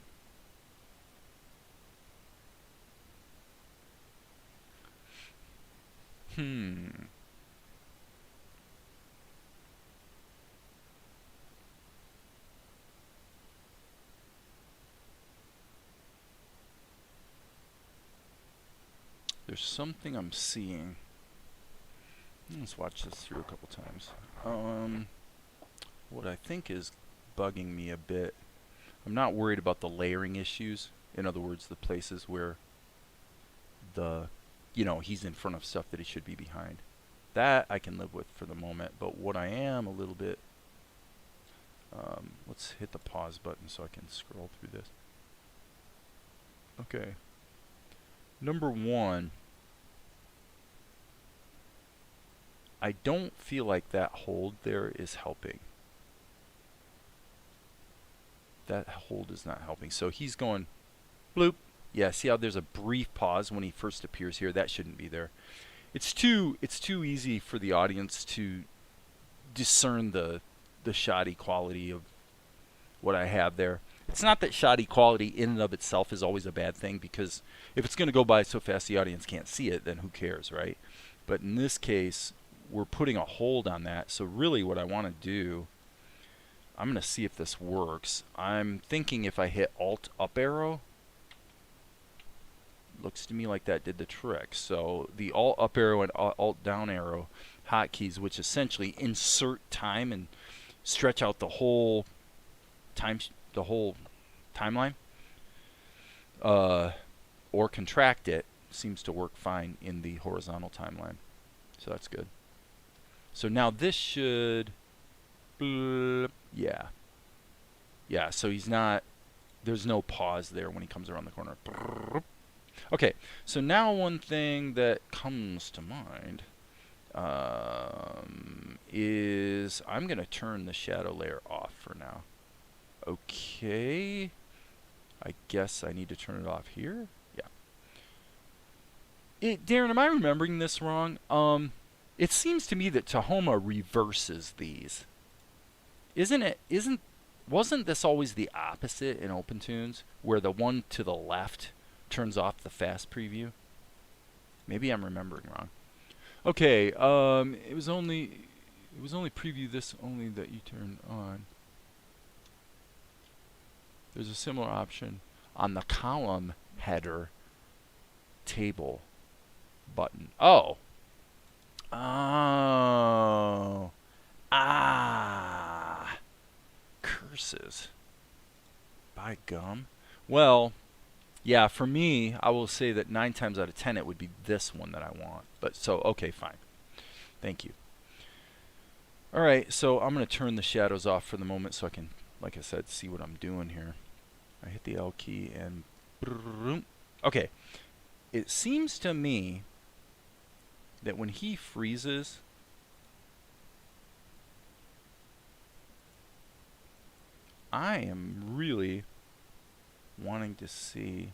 There's something I'm seeing. Let's watch this through a couple times. What I think is bugging me a bit, I'm not worried about the layering issues. In other words, the places where he's in front of stuff that he should be behind. That I can live with for the moment. But what I am a little bit, let's hit the pause button so I can scroll through this. Okay. Number one, I don't feel like that hold there is helping. That hold is not helping. So he's going bloop. Yeah, see how there's a brief pause when he first appears here? That shouldn't be there. It's too easy for the audience to discern the shoddy quality of what I have there. It's not that shoddy quality in and of itself is always a bad thing, because if it's going to go by so fast the audience can't see it, then who cares, right? But in this case, we're putting a hold on that. So really what I want to do, I'm going to see if this works. I'm thinking if I hit Alt up arrow, looks to me like that did the trick. So the Alt up arrow and Alt down arrow hotkeys, which essentially insert time and stretch out the whole timeline, or contract it, seems to work fine in the horizontal timeline. So that's good. So now this should, yeah, so he's not, there's no pause there when he comes around the corner. Okay, so now one thing that comes to mind is I'm going to turn the shadow layer off for now. Okay, I guess I need to turn it off here. Yeah. Darren, am I remembering this wrong? It seems to me that Tahoma reverses these. Wasn't this always the opposite in OpenToonz, where the one to the left turns off the fast preview? Maybe I'm remembering wrong. Okay, it was only preview this only that you turn on. There's a similar option on the column header table button. Oh. Oh. Ah. Curses. By gum. Well, yeah, for me, I will say that 9 times out of 10 it would be this one that I want. But so, okay, fine. Thank you. All right, so I'm going to turn the shadows off for the moment so I can, like I said, see what I'm doing here. I hit the L key and okay. It seems to me that when he freezes, I am really wanting to see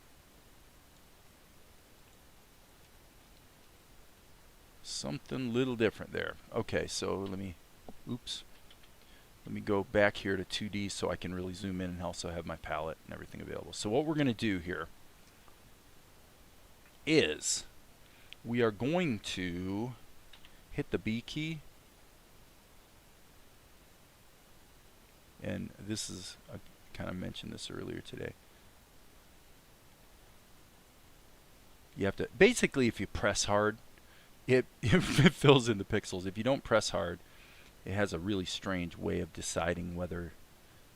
something little different there. Okay, so let me go back here to 2D so I can really zoom in and also have my palette and everything available. So what we're going to do here is we are going to hit the B key, and this is, I kind of mentioned this earlier today. You have to, basically if you press hard, it fills in the pixels. If you don't press hard, it has a really strange way of deciding whether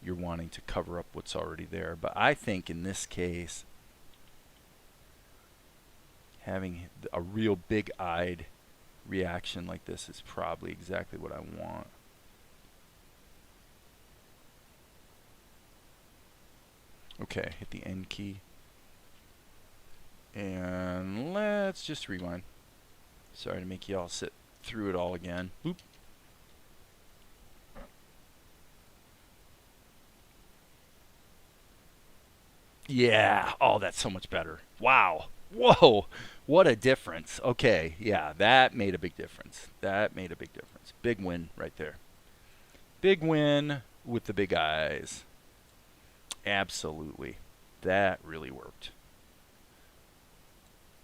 you're wanting to cover up what's already there. But I think in this case, having a real big-eyed reaction like this is probably exactly what I want. Okay, hit the N key. And let's just rewind. Sorry to make you all sit through it all again. Boop. Yeah. Oh, that's so much better. Wow. Whoa. What a difference. Okay. Yeah, that made a big difference. That made a big difference. Big win right there. Big win with the big eyes. Absolutely. That really worked.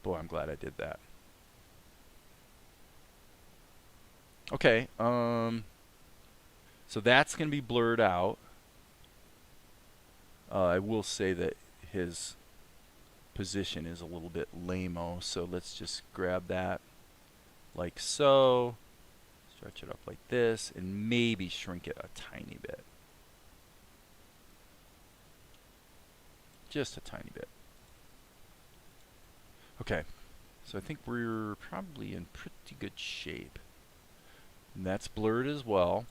Boy, I'm glad I did that. Okay. So that's going to be blurred out. I will say that his position is a little bit lame-o, so let's just grab that like so, stretch it up like this, and maybe shrink it a tiny bit. Just a tiny bit. Okay, so I think we're probably in pretty good shape. And that's blurred as well.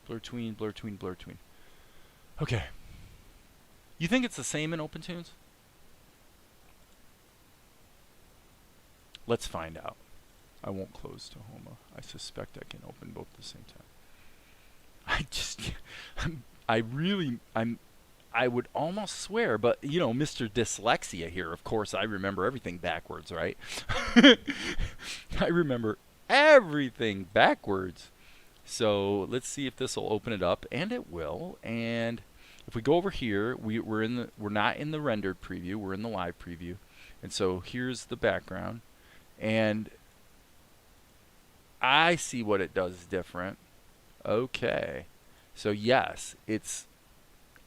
Blur tween, blur tween, blur tween. Okay. You think it's the same in OpenToonz? Let's find out. I won't close Tahoma. I suspect I can open both at the same time. I just, I would almost swear, but you know, Mr. Dyslexia here, of course, I remember everything backwards, right? I remember everything backwards. So let's see if this will open it up, and it will. And if we go over here, we're not in the rendered preview, we're in the live preview. And so here's the background, and I see what it does different. Okay, so yes, it's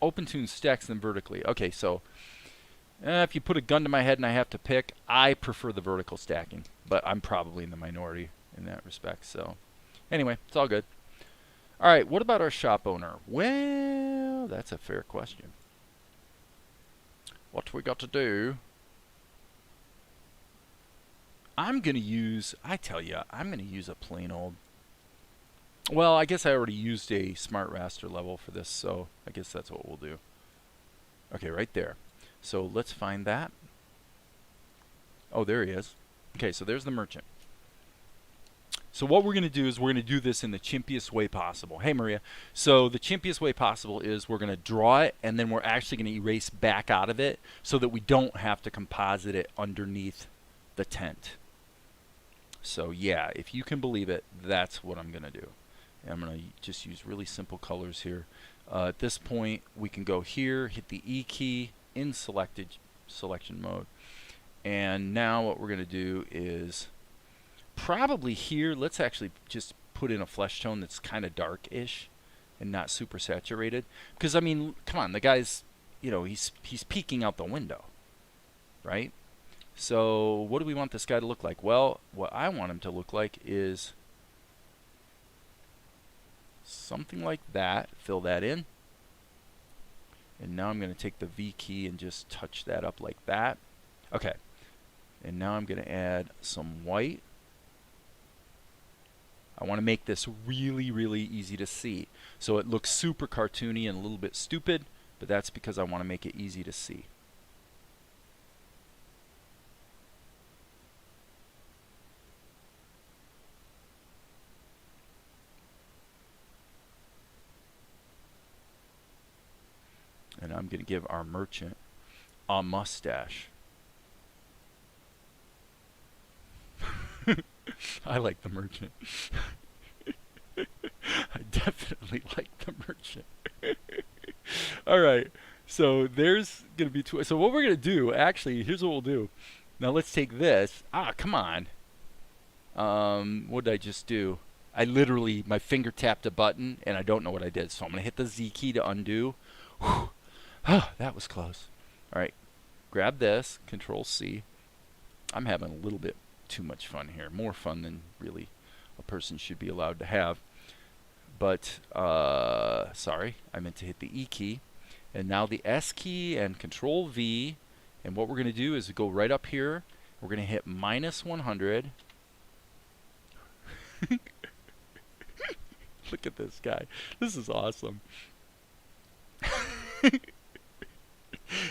OpenToonz stacks them vertically. Okay, so if you put a gun to my head and I have to pick, I prefer the vertical stacking, but I'm probably in the minority in that respect. So anyway, it's all good. All right, what about our shop owner? Well, that's a fair question. What we got to do? I'm going to use, I tell you, I'm going to use a plain old, well, I guess I already used a smart raster level for this, so I guess that's what we'll do. Okay, right there. So let's find that. Oh, there he is. Okay, so there's the merchant. So what we're going to do is we're going to do this in the chimpiest way possible. Hey, Maria. So the chimpiest way possible is we're going to draw it, and then we're actually going to erase back out of it so that we don't have to composite it underneath the tent. So yeah, if you can believe it, that's what I'm going to do. And I'm going to just use really simple colors here. At this point, we can go here, hit the E key in selection mode. And now what we're going to do is probably here, let's actually just put in a flesh tone that's kind of dark-ish and not super saturated. Because, I mean, come on, the guy's, you know, he's peeking out the window, right? So what do we want this guy to look like? Well, what I want him to look like is something like that. Fill that in. And now I'm going to take the V key and just touch that up like that. Okay. And now I'm going to add some white. I want to make this really, really easy to see. So it looks super cartoony and a little bit stupid, but that's because I want to make it easy to see. And I'm going to give our merchant a mustache. I like the merchant. I definitely like the merchant. All right. So there's going to be two. So what we're going to do, actually, here's what we'll do. Now let's take this. Ah, come on. What did I just do? I literally, my finger tapped a button, and I don't know what I did. So I'm going to hit the Z key to undo. Whew. Ah, that was close. All right. Grab this. Control C. I'm having a little bit too much fun here. More fun than really a person should be allowed to have. But, sorry, I meant to hit the E key. And now the S key and Control V. And what we're going to do is go right up here. We're going to hit -100. Look at this guy. This is awesome.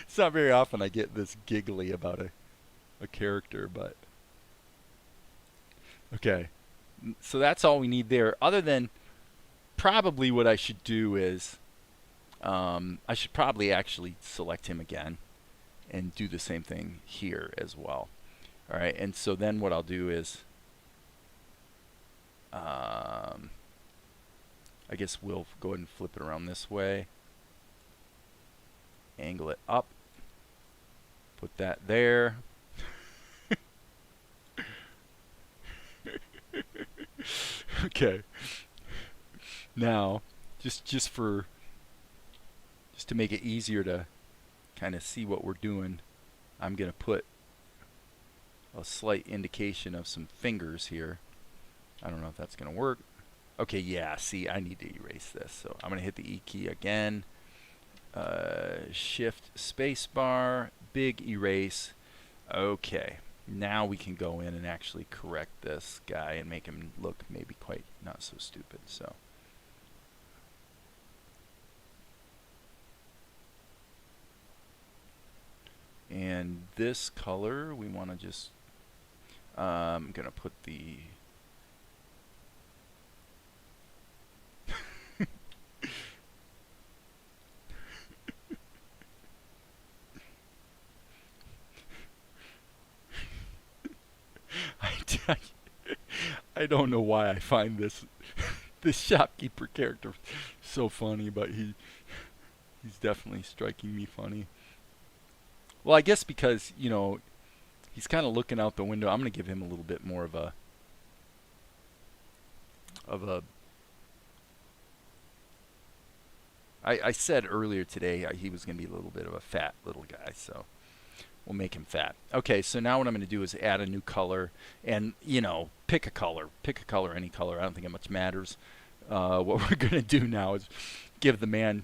It's not very often I get this giggly about a character, but okay. So that's all we need there. Other than probably what I should do is I should probably actually select him again and do the same thing here as well. All right, and so then what I'll do is I guess we'll go ahead and flip it around this way. Angle it up. Put that there. Okay. Now, just to make it easier to kind of see what we're doing, I'm going to put a slight indication of some fingers here. I don't know if that's going to work. Okay, yeah, see, I need to erase this. So I'm going to hit the E key again. Shift spacebar, big erase. Okay, now we can go in and actually correct this guy and make him look maybe quite not so stupid. So and this color we want to just I'm going to put the... I don't know why I find this this shopkeeper character so funny, but he's definitely striking me funny. Well, I guess because, you know, he's kind of looking out the window. I'm going to give him a little bit more of a I said earlier today he was going to be a little bit of a fat little guy, so we'll make him fat. Okay, so now what I'm going to do is add a new color, and, you know, pick a color, any color. I don't think it much matters. What we're going to do now is give the man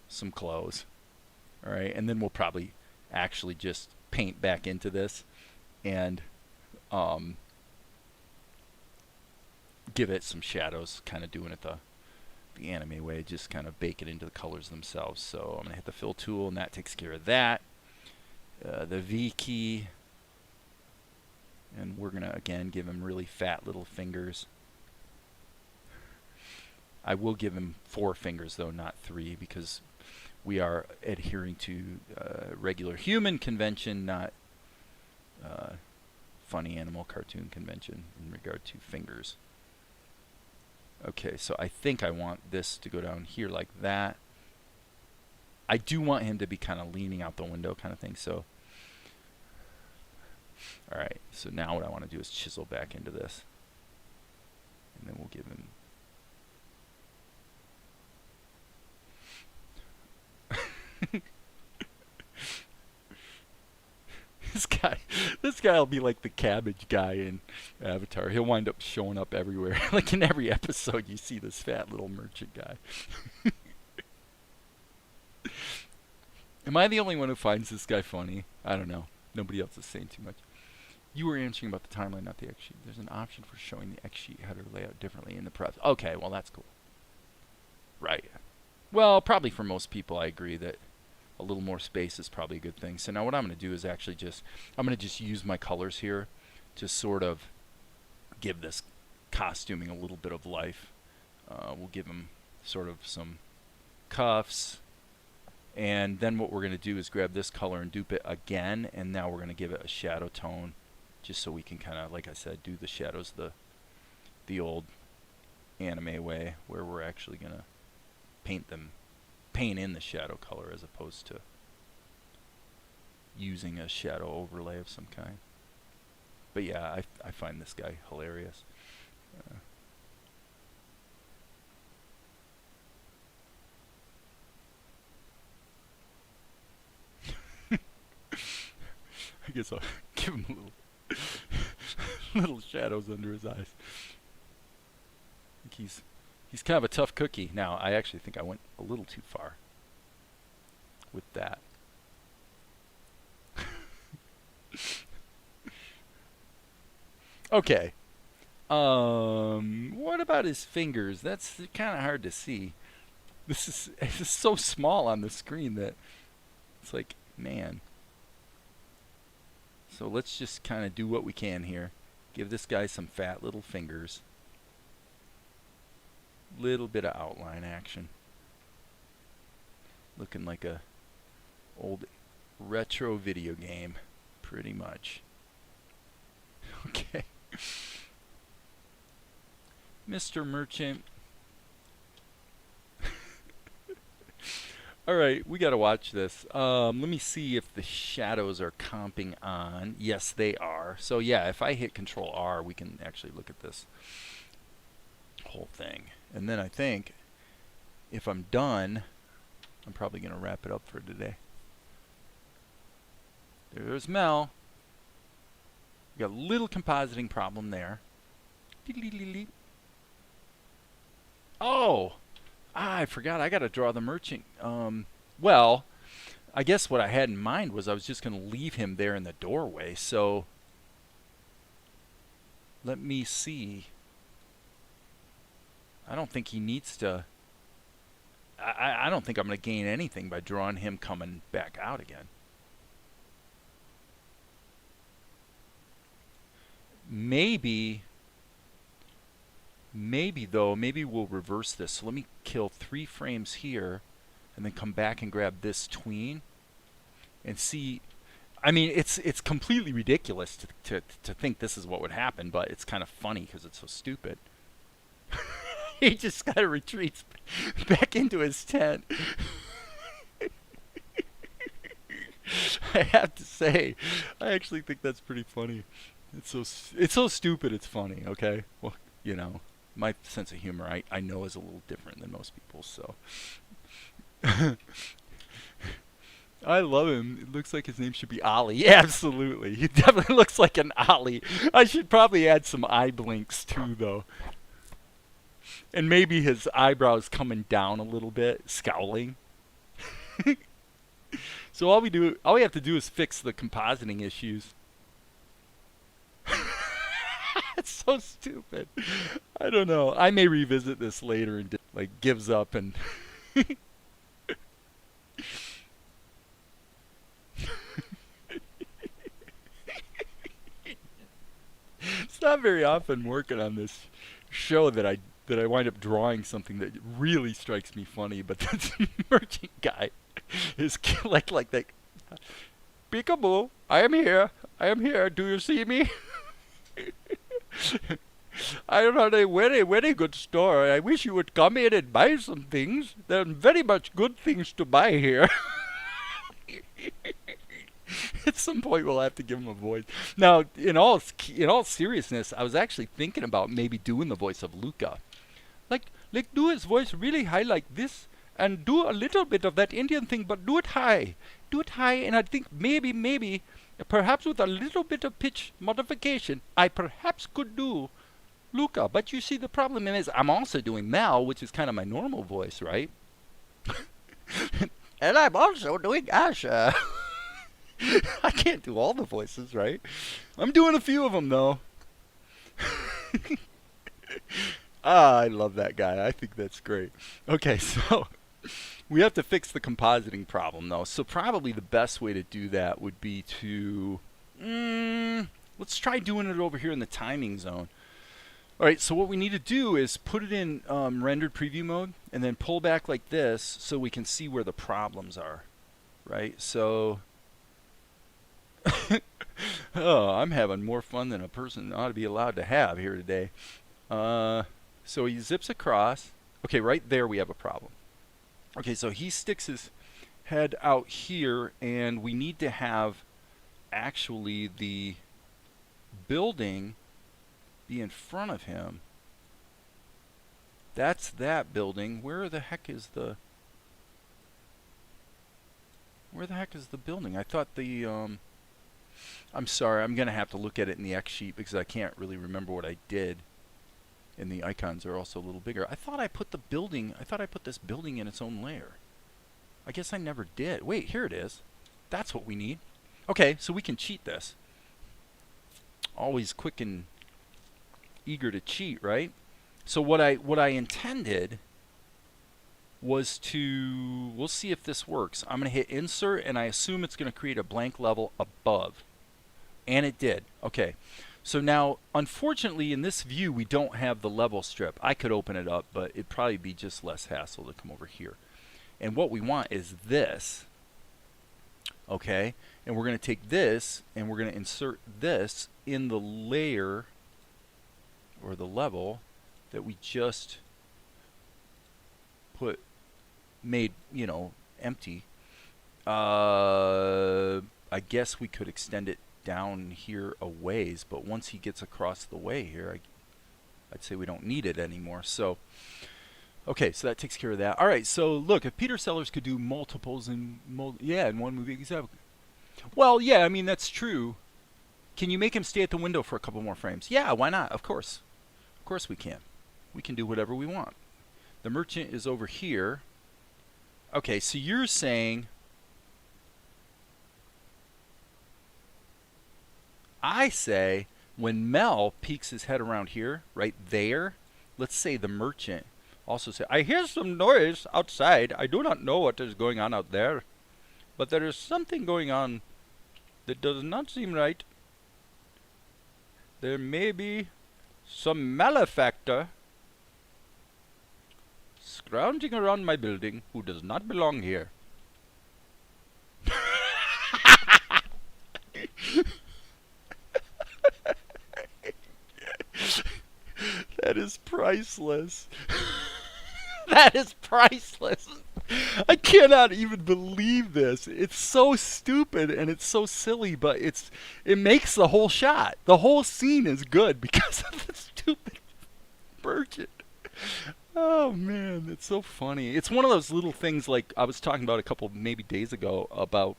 some clothes, all right, and then we'll probably actually just paint back into this and give it some shadows, kind of doing it the anime way, just kind of bake it into the colors themselves. So I'm going to hit the fill tool, and that takes care of that. The V key, and we're going to, again, give him really fat little fingers. I will give him 4 fingers, though, not 3, because we are adhering to regular human convention, not funny animal cartoon convention in regard to fingers. Okay, so I think I want this to go down here like that. I do want him to be kind of leaning out the window kind of thing, so. Alright, so now what I want to do is chisel back into this. And then we'll give him... This guy will be like the cabbage guy in Avatar. He'll wind up showing up everywhere. Like in every episode you see this fat little merchant guy. Am I the only one who finds this guy funny? I don't know. Nobody else is saying too much. You were answering about the timeline, not the X sheet. There's an option for showing the X sheet header layout differently in the prep. Okay, well that's cool. Right. Well, probably for most people I agree that a little more space is probably a good thing. So now what I'm going to do is actually I'm going to just use my colors here to sort of give this costuming a little bit of life. We'll give him sort of some cuffs. And then what we're going to do is grab this color and dupe it again. And now we're going to give it a shadow tone, just so we can kind of, like I said, do the shadows the old anime way, where we're actually going to paint in the shadow color as opposed to using a shadow overlay of some kind. But yeah, I find this guy hilarious. I guess I'll give him a little little shadows under his eyes. I think he's kind of a tough cookie. Now, I actually think I went a little too far with that. Okay. What about his fingers? That's kind of hard to see. This is so small on the screen that it's like, man. So let's just kind of do what we can here. Give this guy some fat little fingers. Little bit of outline action. Looking like a old retro video game, pretty much. Okay. Mr. Merchant. Alright, we gotta watch this. Let me see if the shadows are comping on. Yes, they are. So yeah, if I hit Control R, we can actually look at this whole thing. And then I think if I'm done, I'm probably gonna wrap it up for today. There's Mel. We got a little compositing problem there. Oh! I forgot. I got to draw the merchant. Well, I guess what I had in mind was I was just going to leave him there in the doorway. So let me see. I don't think he needs to. I don't think I'm going to gain anything by drawing him coming back out again. maybe though, maybe we'll reverse this. So let me kill 3 frames here and then come back and grab this tween and see. I mean, it's completely ridiculous to think this is what would happen, but it's kind of funny because it's so stupid. He just kind of retreats back into his tent. I have to say, I actually think that's pretty funny. It's so stupid it's funny, okay? Well, you know, my sense of humor I know is a little different than most people's, so. I love him. It looks like his name should be Ollie. Yeah, absolutely. He definitely looks like an Ollie. I should probably add some eye blinks too, though. And maybe his eyebrows coming down a little bit, scowling. So all we have to do is fix the compositing issues. It's so stupid. I don't know. I may revisit this later and like gives up and it's not very often working on this show that I wind up drawing something that really strikes me funny, but this merchant guy is like that. Peekaboo, I am here. I am here. Do you see me? I run a very, very good store. I wish you would come in and buy some things. There are very much good things to buy here. At some point, we'll have to give him a voice. Now, in all seriousness, I was actually thinking about maybe doing the voice of Luca, like do his voice really high like this, and do a little bit of that Indian thing, but do it high. Do it high, and I think maybe, perhaps with a little bit of pitch modification, I perhaps could do Luca. But you see, the problem is I'm also doing Mel, which is kind of my normal voice, right? And I'm also doing Asha. I can't do all the voices, right? I'm doing a few of them, though. I love that guy. I think that's great. Okay, so we have to fix the compositing problem, though. So probably the best way to do that would be to... let's try doing it over here in the timing zone. All right, so what we need to do is put it in rendered preview mode and then pull back like this so we can see where the problems are, right? So... oh, I'm having more fun than a person ought to be allowed to have here today. So he zips across. Okay, right there we have a problem. Okay, so he sticks his head out here, and we need to have actually the building be in front of him. That's that building. Where the heck is the building? I thought the I'm sorry, I'm gonna have to look at it in the X sheet because I can't really remember what I did. And the icons are also a little bigger. I thought I put this building in its own layer. I guess I never did. Wait, here it is. That's what we need. Okay, so we can cheat this. Always quick and eager to cheat, right? So what I intended was to, we'll see if this works. I'm going to hit insert, and I assume it's going to create a blank level above. And it did. Okay. So now, unfortunately, in this view, we don't have the level strip. I could open it up, but it'd probably be just less hassle to come over here. And what we want is this. Okay. And we're going to take this, and we're going to insert this in the layer, or the level, that we just made, you know, empty. I guess we could extend it down here a ways, but once he gets across the way here, I'd say we don't need it anymore. So, okay, so that takes care of that. All right, so look, if Peter Sellers could do multiples in one movie, exactly. Well, yeah, I mean, that's true. Can you make him stay at the window for a couple more frames? Yeah, why not? Of course. Of course we can. We can do whatever we want. The merchant is over here. Okay, so you're saying... I say when Mel peeks his head around here, right there, let's say the merchant also say, I hear some noise outside. I do not know what is going on out there, but there is something going on that does not seem right. there may be some malefactor scrounging around my building who does not belong here. That is priceless. That is priceless. I cannot even believe this. It's so stupid and it's so silly, but it makes the whole shot. The whole scene is good because of the stupid virgin. Oh man, it's so funny. It's one of those little things like I was talking about a couple maybe days ago about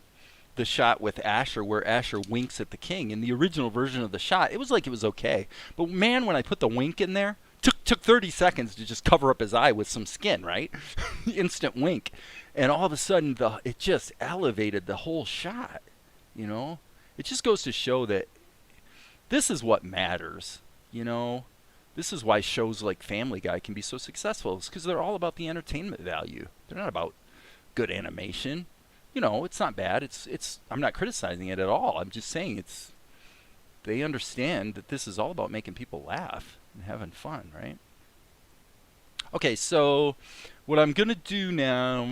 the shot with Asher where Asher winks at the king. In the original version of the shot, it was like it was okay. But man, when I put the wink in there, took 30 seconds to just cover up his eye with some skin, right? Instant wink. And all of a sudden it just elevated the whole shot, you know? It just goes to show that this is what matters, you know? This is why shows like Family Guy can be so successful. It's because they're all about the entertainment value. They're not about good animation. You know, it's not bad. I'm not criticizing it at all. I'm just saying they understand that this is all about making people laugh and having fun, right? Okay, so what I'm going to do now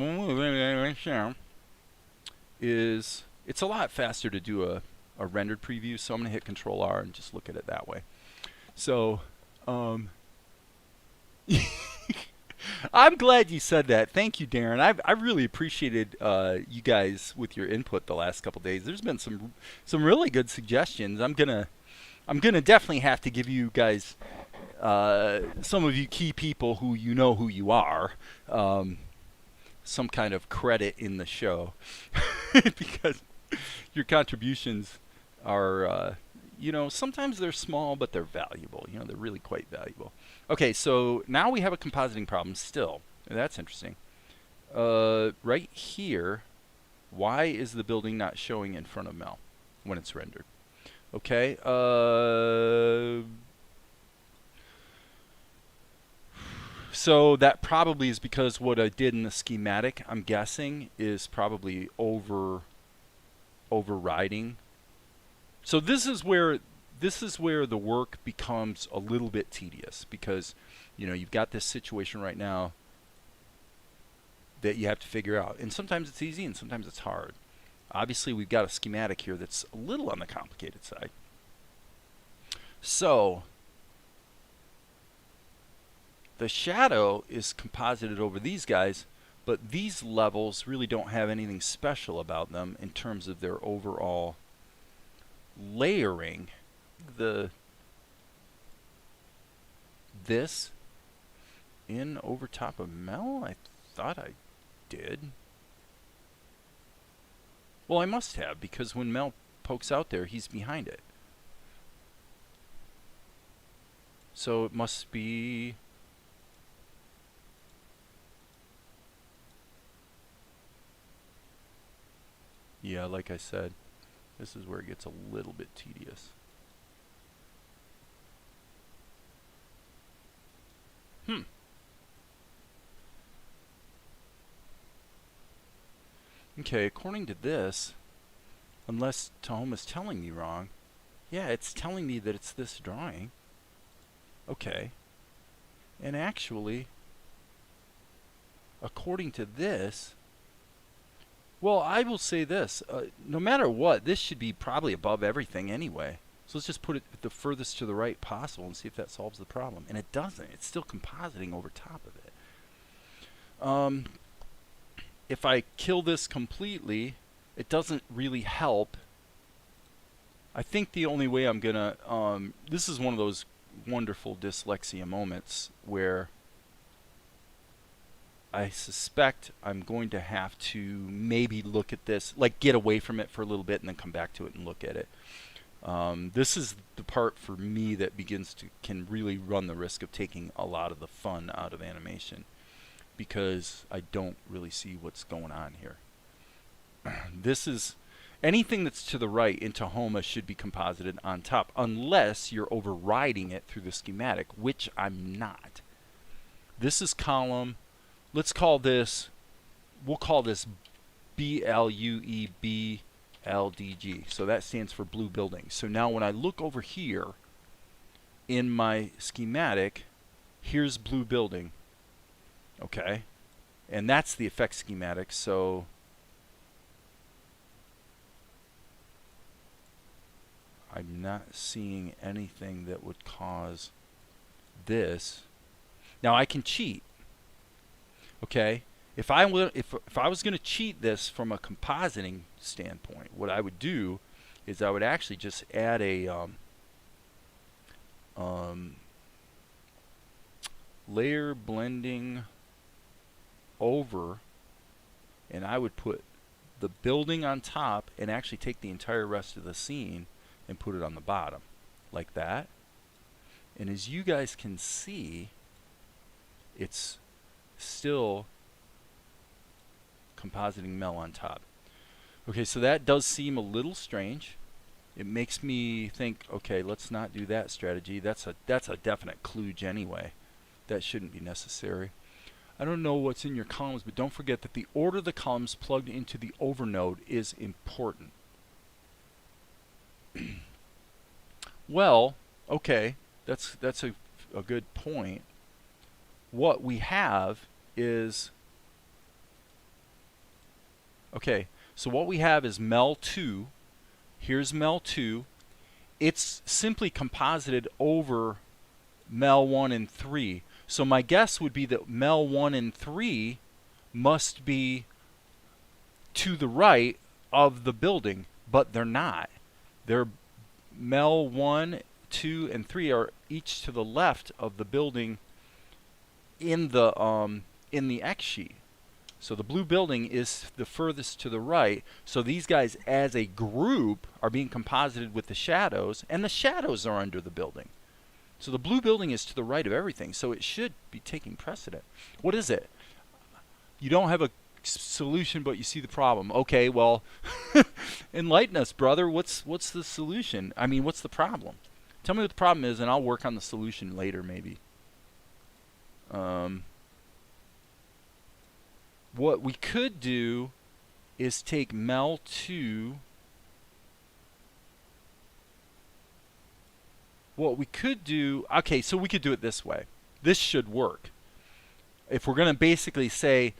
is it's a lot faster to do a rendered preview, so I'm going to hit Control R and just look at it that way. So, I'm glad you said that. Thank you, Darren. I really appreciated you guys with your input the last couple days. There's been some really good suggestions. I'm gonna definitely have to give you guys some of you key people who you know who you are some kind of credit in the show because your contributions are you know, sometimes they're small, but they're valuable. You know, they're really quite valuable. Okay, so now we have a compositing problem still. That's interesting. Right here, why is the building not showing in front of Mel when it's rendered? Okay. So that probably is because what I did in the schematic, I'm guessing, is probably overriding. So this is where the work becomes a little bit tedious because, you know, you've got this situation right now that you have to figure out. And sometimes it's easy and sometimes it's hard. Obviously, we've got a schematic here that's a little on the complicated side. So the shadow is composited over these guys, but these levels really don't have anything special about them in terms of their overall layering. This in over top of Mel? I thought I did. Well, I must have, because when Mel pokes out there, he's behind it. So it must be... Yeah, like I said, this is where it gets a little bit tedious. Okay, according to this, unless Tahoma's telling me wrong, yeah, it's telling me that it's this drawing. Okay. And actually, according to this, well, I will say this. No matter what, this should be probably above everything anyway. So let's just put it the furthest to the right possible and see if that solves the problem. And it doesn't. It's still compositing over top of it. If I kill this completely, it doesn't really help. I think the only way I'm going to... this is one of those wonderful dyslexia moments where I suspect I'm going to have to maybe look at this, like get away from it for a little bit and then come back to it and look at it. This is the part for me that can really run the risk of taking a lot of the fun out of animation, because I don't really see what's going on here. This is anything that's to the right in Tahoma should be composited on top, unless you're overriding it through the schematic, which I'm not. This is column. Let's call this, we'll call this BLUEBLDG. So that stands for blue building. So now when I look over here, in my schematic, here's blue building. Okay. And that's the effect schematic. So I'm not seeing anything that would cause this. Now I can cheat. Okay. If I was going to cheat this from a compositing standpoint, what I would do is I would actually just add a layer blending over, and I would put the building on top and actually take the entire rest of the scene and put it on the bottom like that. And as you guys can see, it's still compositing Mel on top. Okay, so that does seem a little strange. It makes me think, okay, let's not do that strategy. That's a definite kludge anyway. That shouldn't be necessary. I don't know what's in your columns, but don't forget that the order of the columns plugged into the over node is important. Well, okay, that's a good point. What we have is, okay, so what we have is Mel 2. Here's Mel 2. It's simply composited over Mel 1 and 3. So my guess would be that Mel 1 and 3 must be to the right of the building, but they're not. They're Mel 1, 2, and 3 are each to the left of the building in the X sheet. So the blue building is the furthest to the right. So these guys as a group are being composited with the shadows, and the shadows are under the building. So the blue building is to the right of everything, so it should be taking precedent. What is it? You don't have a solution, but you see the problem. Okay, well, enlighten us, brother. What's the solution? I mean, what's the problem? Tell me what the problem is, and I'll work on the solution later, maybe. What we could do is take Mel 2. What we could do, okay, so we could do it this way. This should work. If we're going to basically say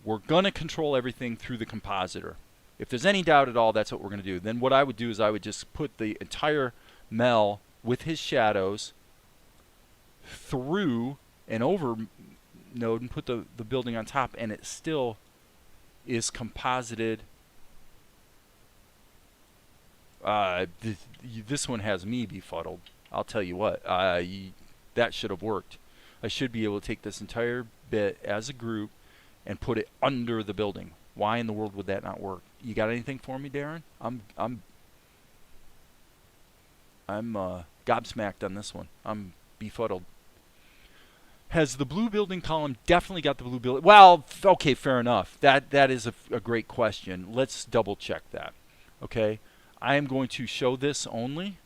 we're going to control everything through the compositor. If there's any doubt at all, that's what we're going to do. Then what I would do is I would just put the entire Mel with his shadows through an over node and put the building on top, and it still is composited. This one has me befuddled. I'll tell you what, that should have worked. I should be able to take this entire bit as a group and put it under the building. Why in the world would that not work? You got anything for me, Darren? I'm gobsmacked on this one. I'm befuddled. Has the blue building column definitely got the blue building? Well, okay, fair enough. That is a great question. Let's double check that. Okay, I am going to show this only,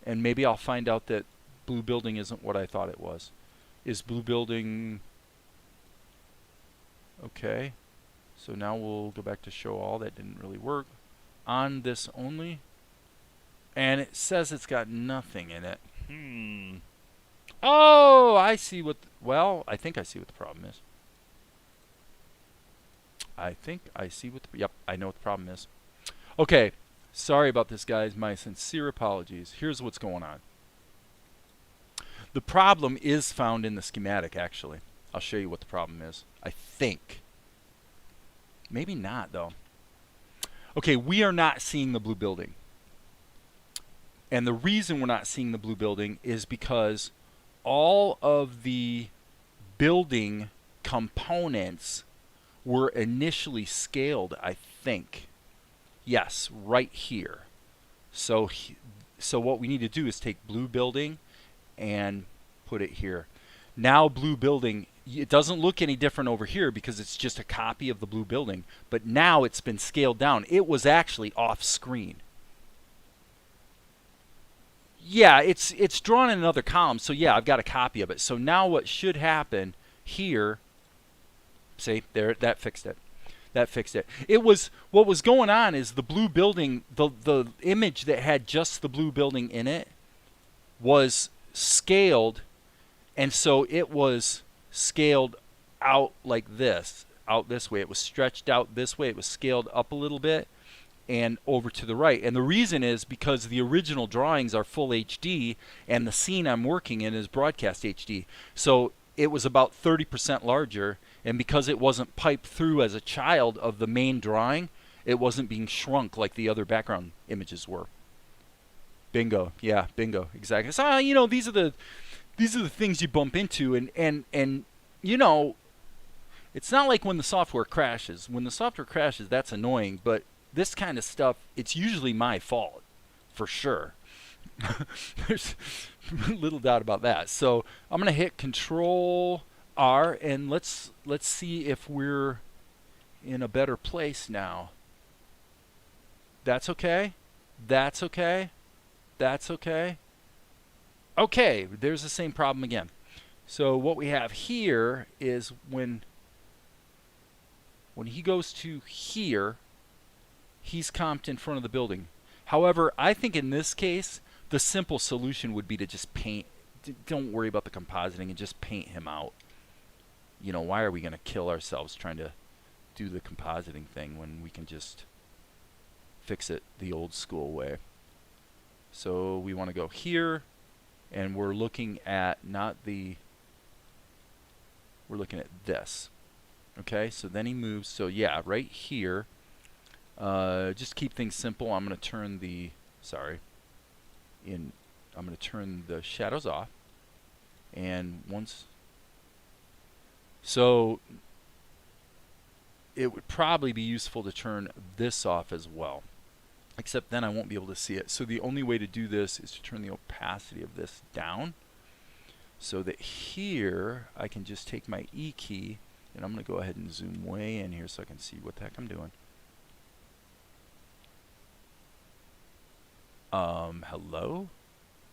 and maybe I'll find out that blue building isn't what I thought it was. Is blue building... Okay, so now we'll go back to show all. That didn't really work. On this only, and it says it's got nothing in it. Oh, I see what... Well, I think I see what the problem is. I think I see what the... Yep, I know what the problem is. Okay, sorry about this, guys. My sincere apologies. Here's what's going on. The problem is found in the schematic, actually. I'll show you what the problem is. I think. Maybe not, though. Okay, we are not seeing the blue building. And the reason we're not seeing the blue building is because all of the building components were initially scaled, I think. Yes, right here. So what we need to do is take blue building and put it here. Now blue building, it doesn't look any different over here because it's just a copy of the blue building, but now it's been scaled down. It was actually off screen. Yeah, it's drawn in another column, so yeah, I've got a copy of it. So now what should happen here, see, there, that fixed it. That fixed it. It was, what was going on is the blue building, the image that had just the blue building in it was scaled, and so it was scaled out like this, out this way. It was stretched out this way. It was scaled up a little bit and over to the right. And the reason is because the original drawings are full HD and the scene I'm working in is broadcast HD. So it was about 30% larger, and because it wasn't piped through as a child of the main drawing, it wasn't being shrunk like the other background images were. Bingo. Yeah, bingo. Exactly. So, you know, these are the things you bump into, and you know, it's not like when the software crashes. When the software crashes, that's annoying, but this kind of stuff, it's usually my fault, for sure. There's little doubt about that. So I'm going to hit Control R, and let's see if we're in a better place now. That's okay. That's okay. That's okay. Okay, there's the same problem again. So what we have here is when he goes to here, he's comped in front of the building. However, I think in this case, the simple solution would be to just paint. Don't worry about the compositing and just paint him out. You know, why are we going to kill ourselves trying to do the compositing thing when we can just fix it the old school way? So we want to go here, and we're looking at we're looking at this. Okay, so then he moves. So yeah, right here. Just keep things simple. I'm going to turn the I'm going to turn the shadows off, and so it would probably be useful to turn this off as well, except then I won't be able to see it. So the only way to do this is to turn the opacity of this down, so that here I can just take my E key, and I'm going to go ahead and zoom way in here so I can see what the heck I'm doing. Hello?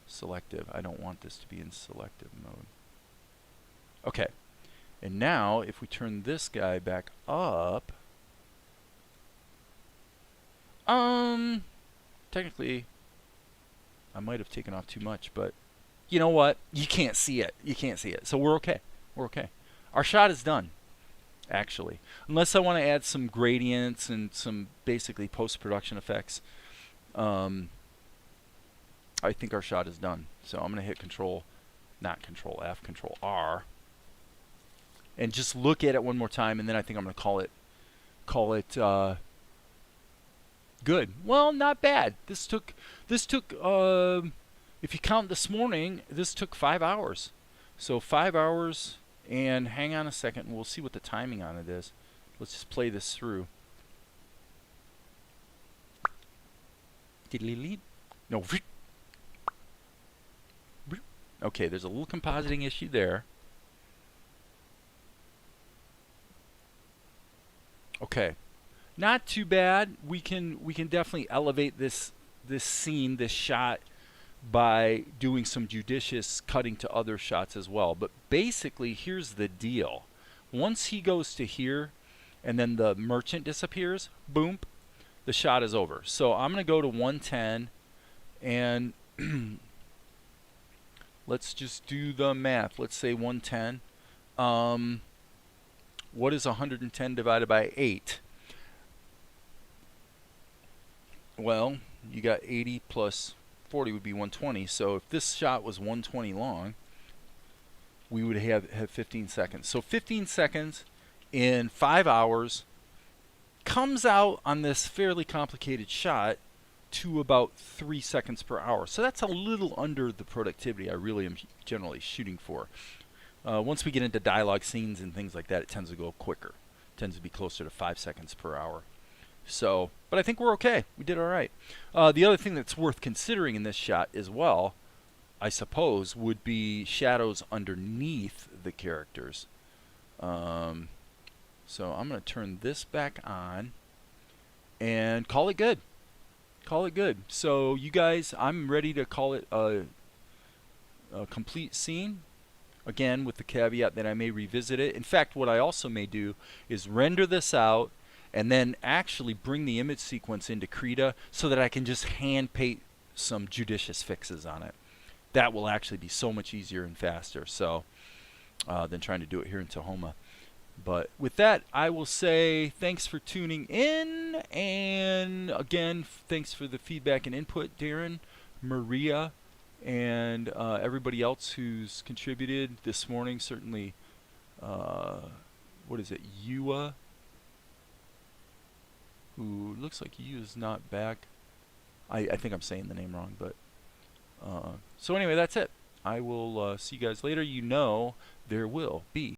Selective. I don't want this to be in selective mode. Okay. And now, if we turn this guy back up, technically, I might have taken off too much, but you know what? You can't see it. You can't see it. So we're okay. We're okay. Our shot is done, actually. Unless I want to add some gradients and some basically post-production effects. I think our shot is done. So I'm going to hit not Control F, Control R, and just look at it one more time, and then I think I'm going to call it good. Well, not bad. This took if you count this morning, this took 5 hours. So 5 hours, and hang on a second, and we'll see what the timing on it is. Let's just play this through. No. Okay, there's a little compositing issue there. Okay, not too bad. We can definitely elevate this scene, this shot, by doing some judicious cutting to other shots as well. But basically, here's the deal. Once he goes to here, and then the merchant disappears, boom, the shot is over. So I'm going to go to 110, and let's just do the math. Let's say 110. What is 110 divided by 8? Well, you got 80 plus 40 would be 120. So if this shot was 120 long, we would have 15 seconds. So 15 seconds in 5 hours comes out on this fairly complicated shot to about 3 seconds per hour. So that's a little under the productivity I really am generally shooting for. Once we get into dialogue scenes and things like that, it tends to go quicker. It tends to be closer to 5 seconds per hour. So, but I think we're okay. We did all right. The other thing that's worth considering in this shot as well, I suppose, would be shadows underneath the characters. So I'm going to turn this back on and call it good. Call it good. So you guys, I'm ready to call it a complete scene. Again, with the caveat that I may revisit it. In fact, what I also may do is render this out and then actually bring the image sequence into Krita so that I can just hand paint some judicious fixes on it. that will actually be so much easier and faster. So than trying to do it here in Tahoma. But with that, I will say thanks for tuning in, and again, thanks for the feedback and input, Darren, Maria, and everybody else who's contributed this morning. Certainly, what is it, Yua, who looks like he is not back. I think I'm saying the name wrong, but so anyway, that's it. I will see you guys later. You know there will be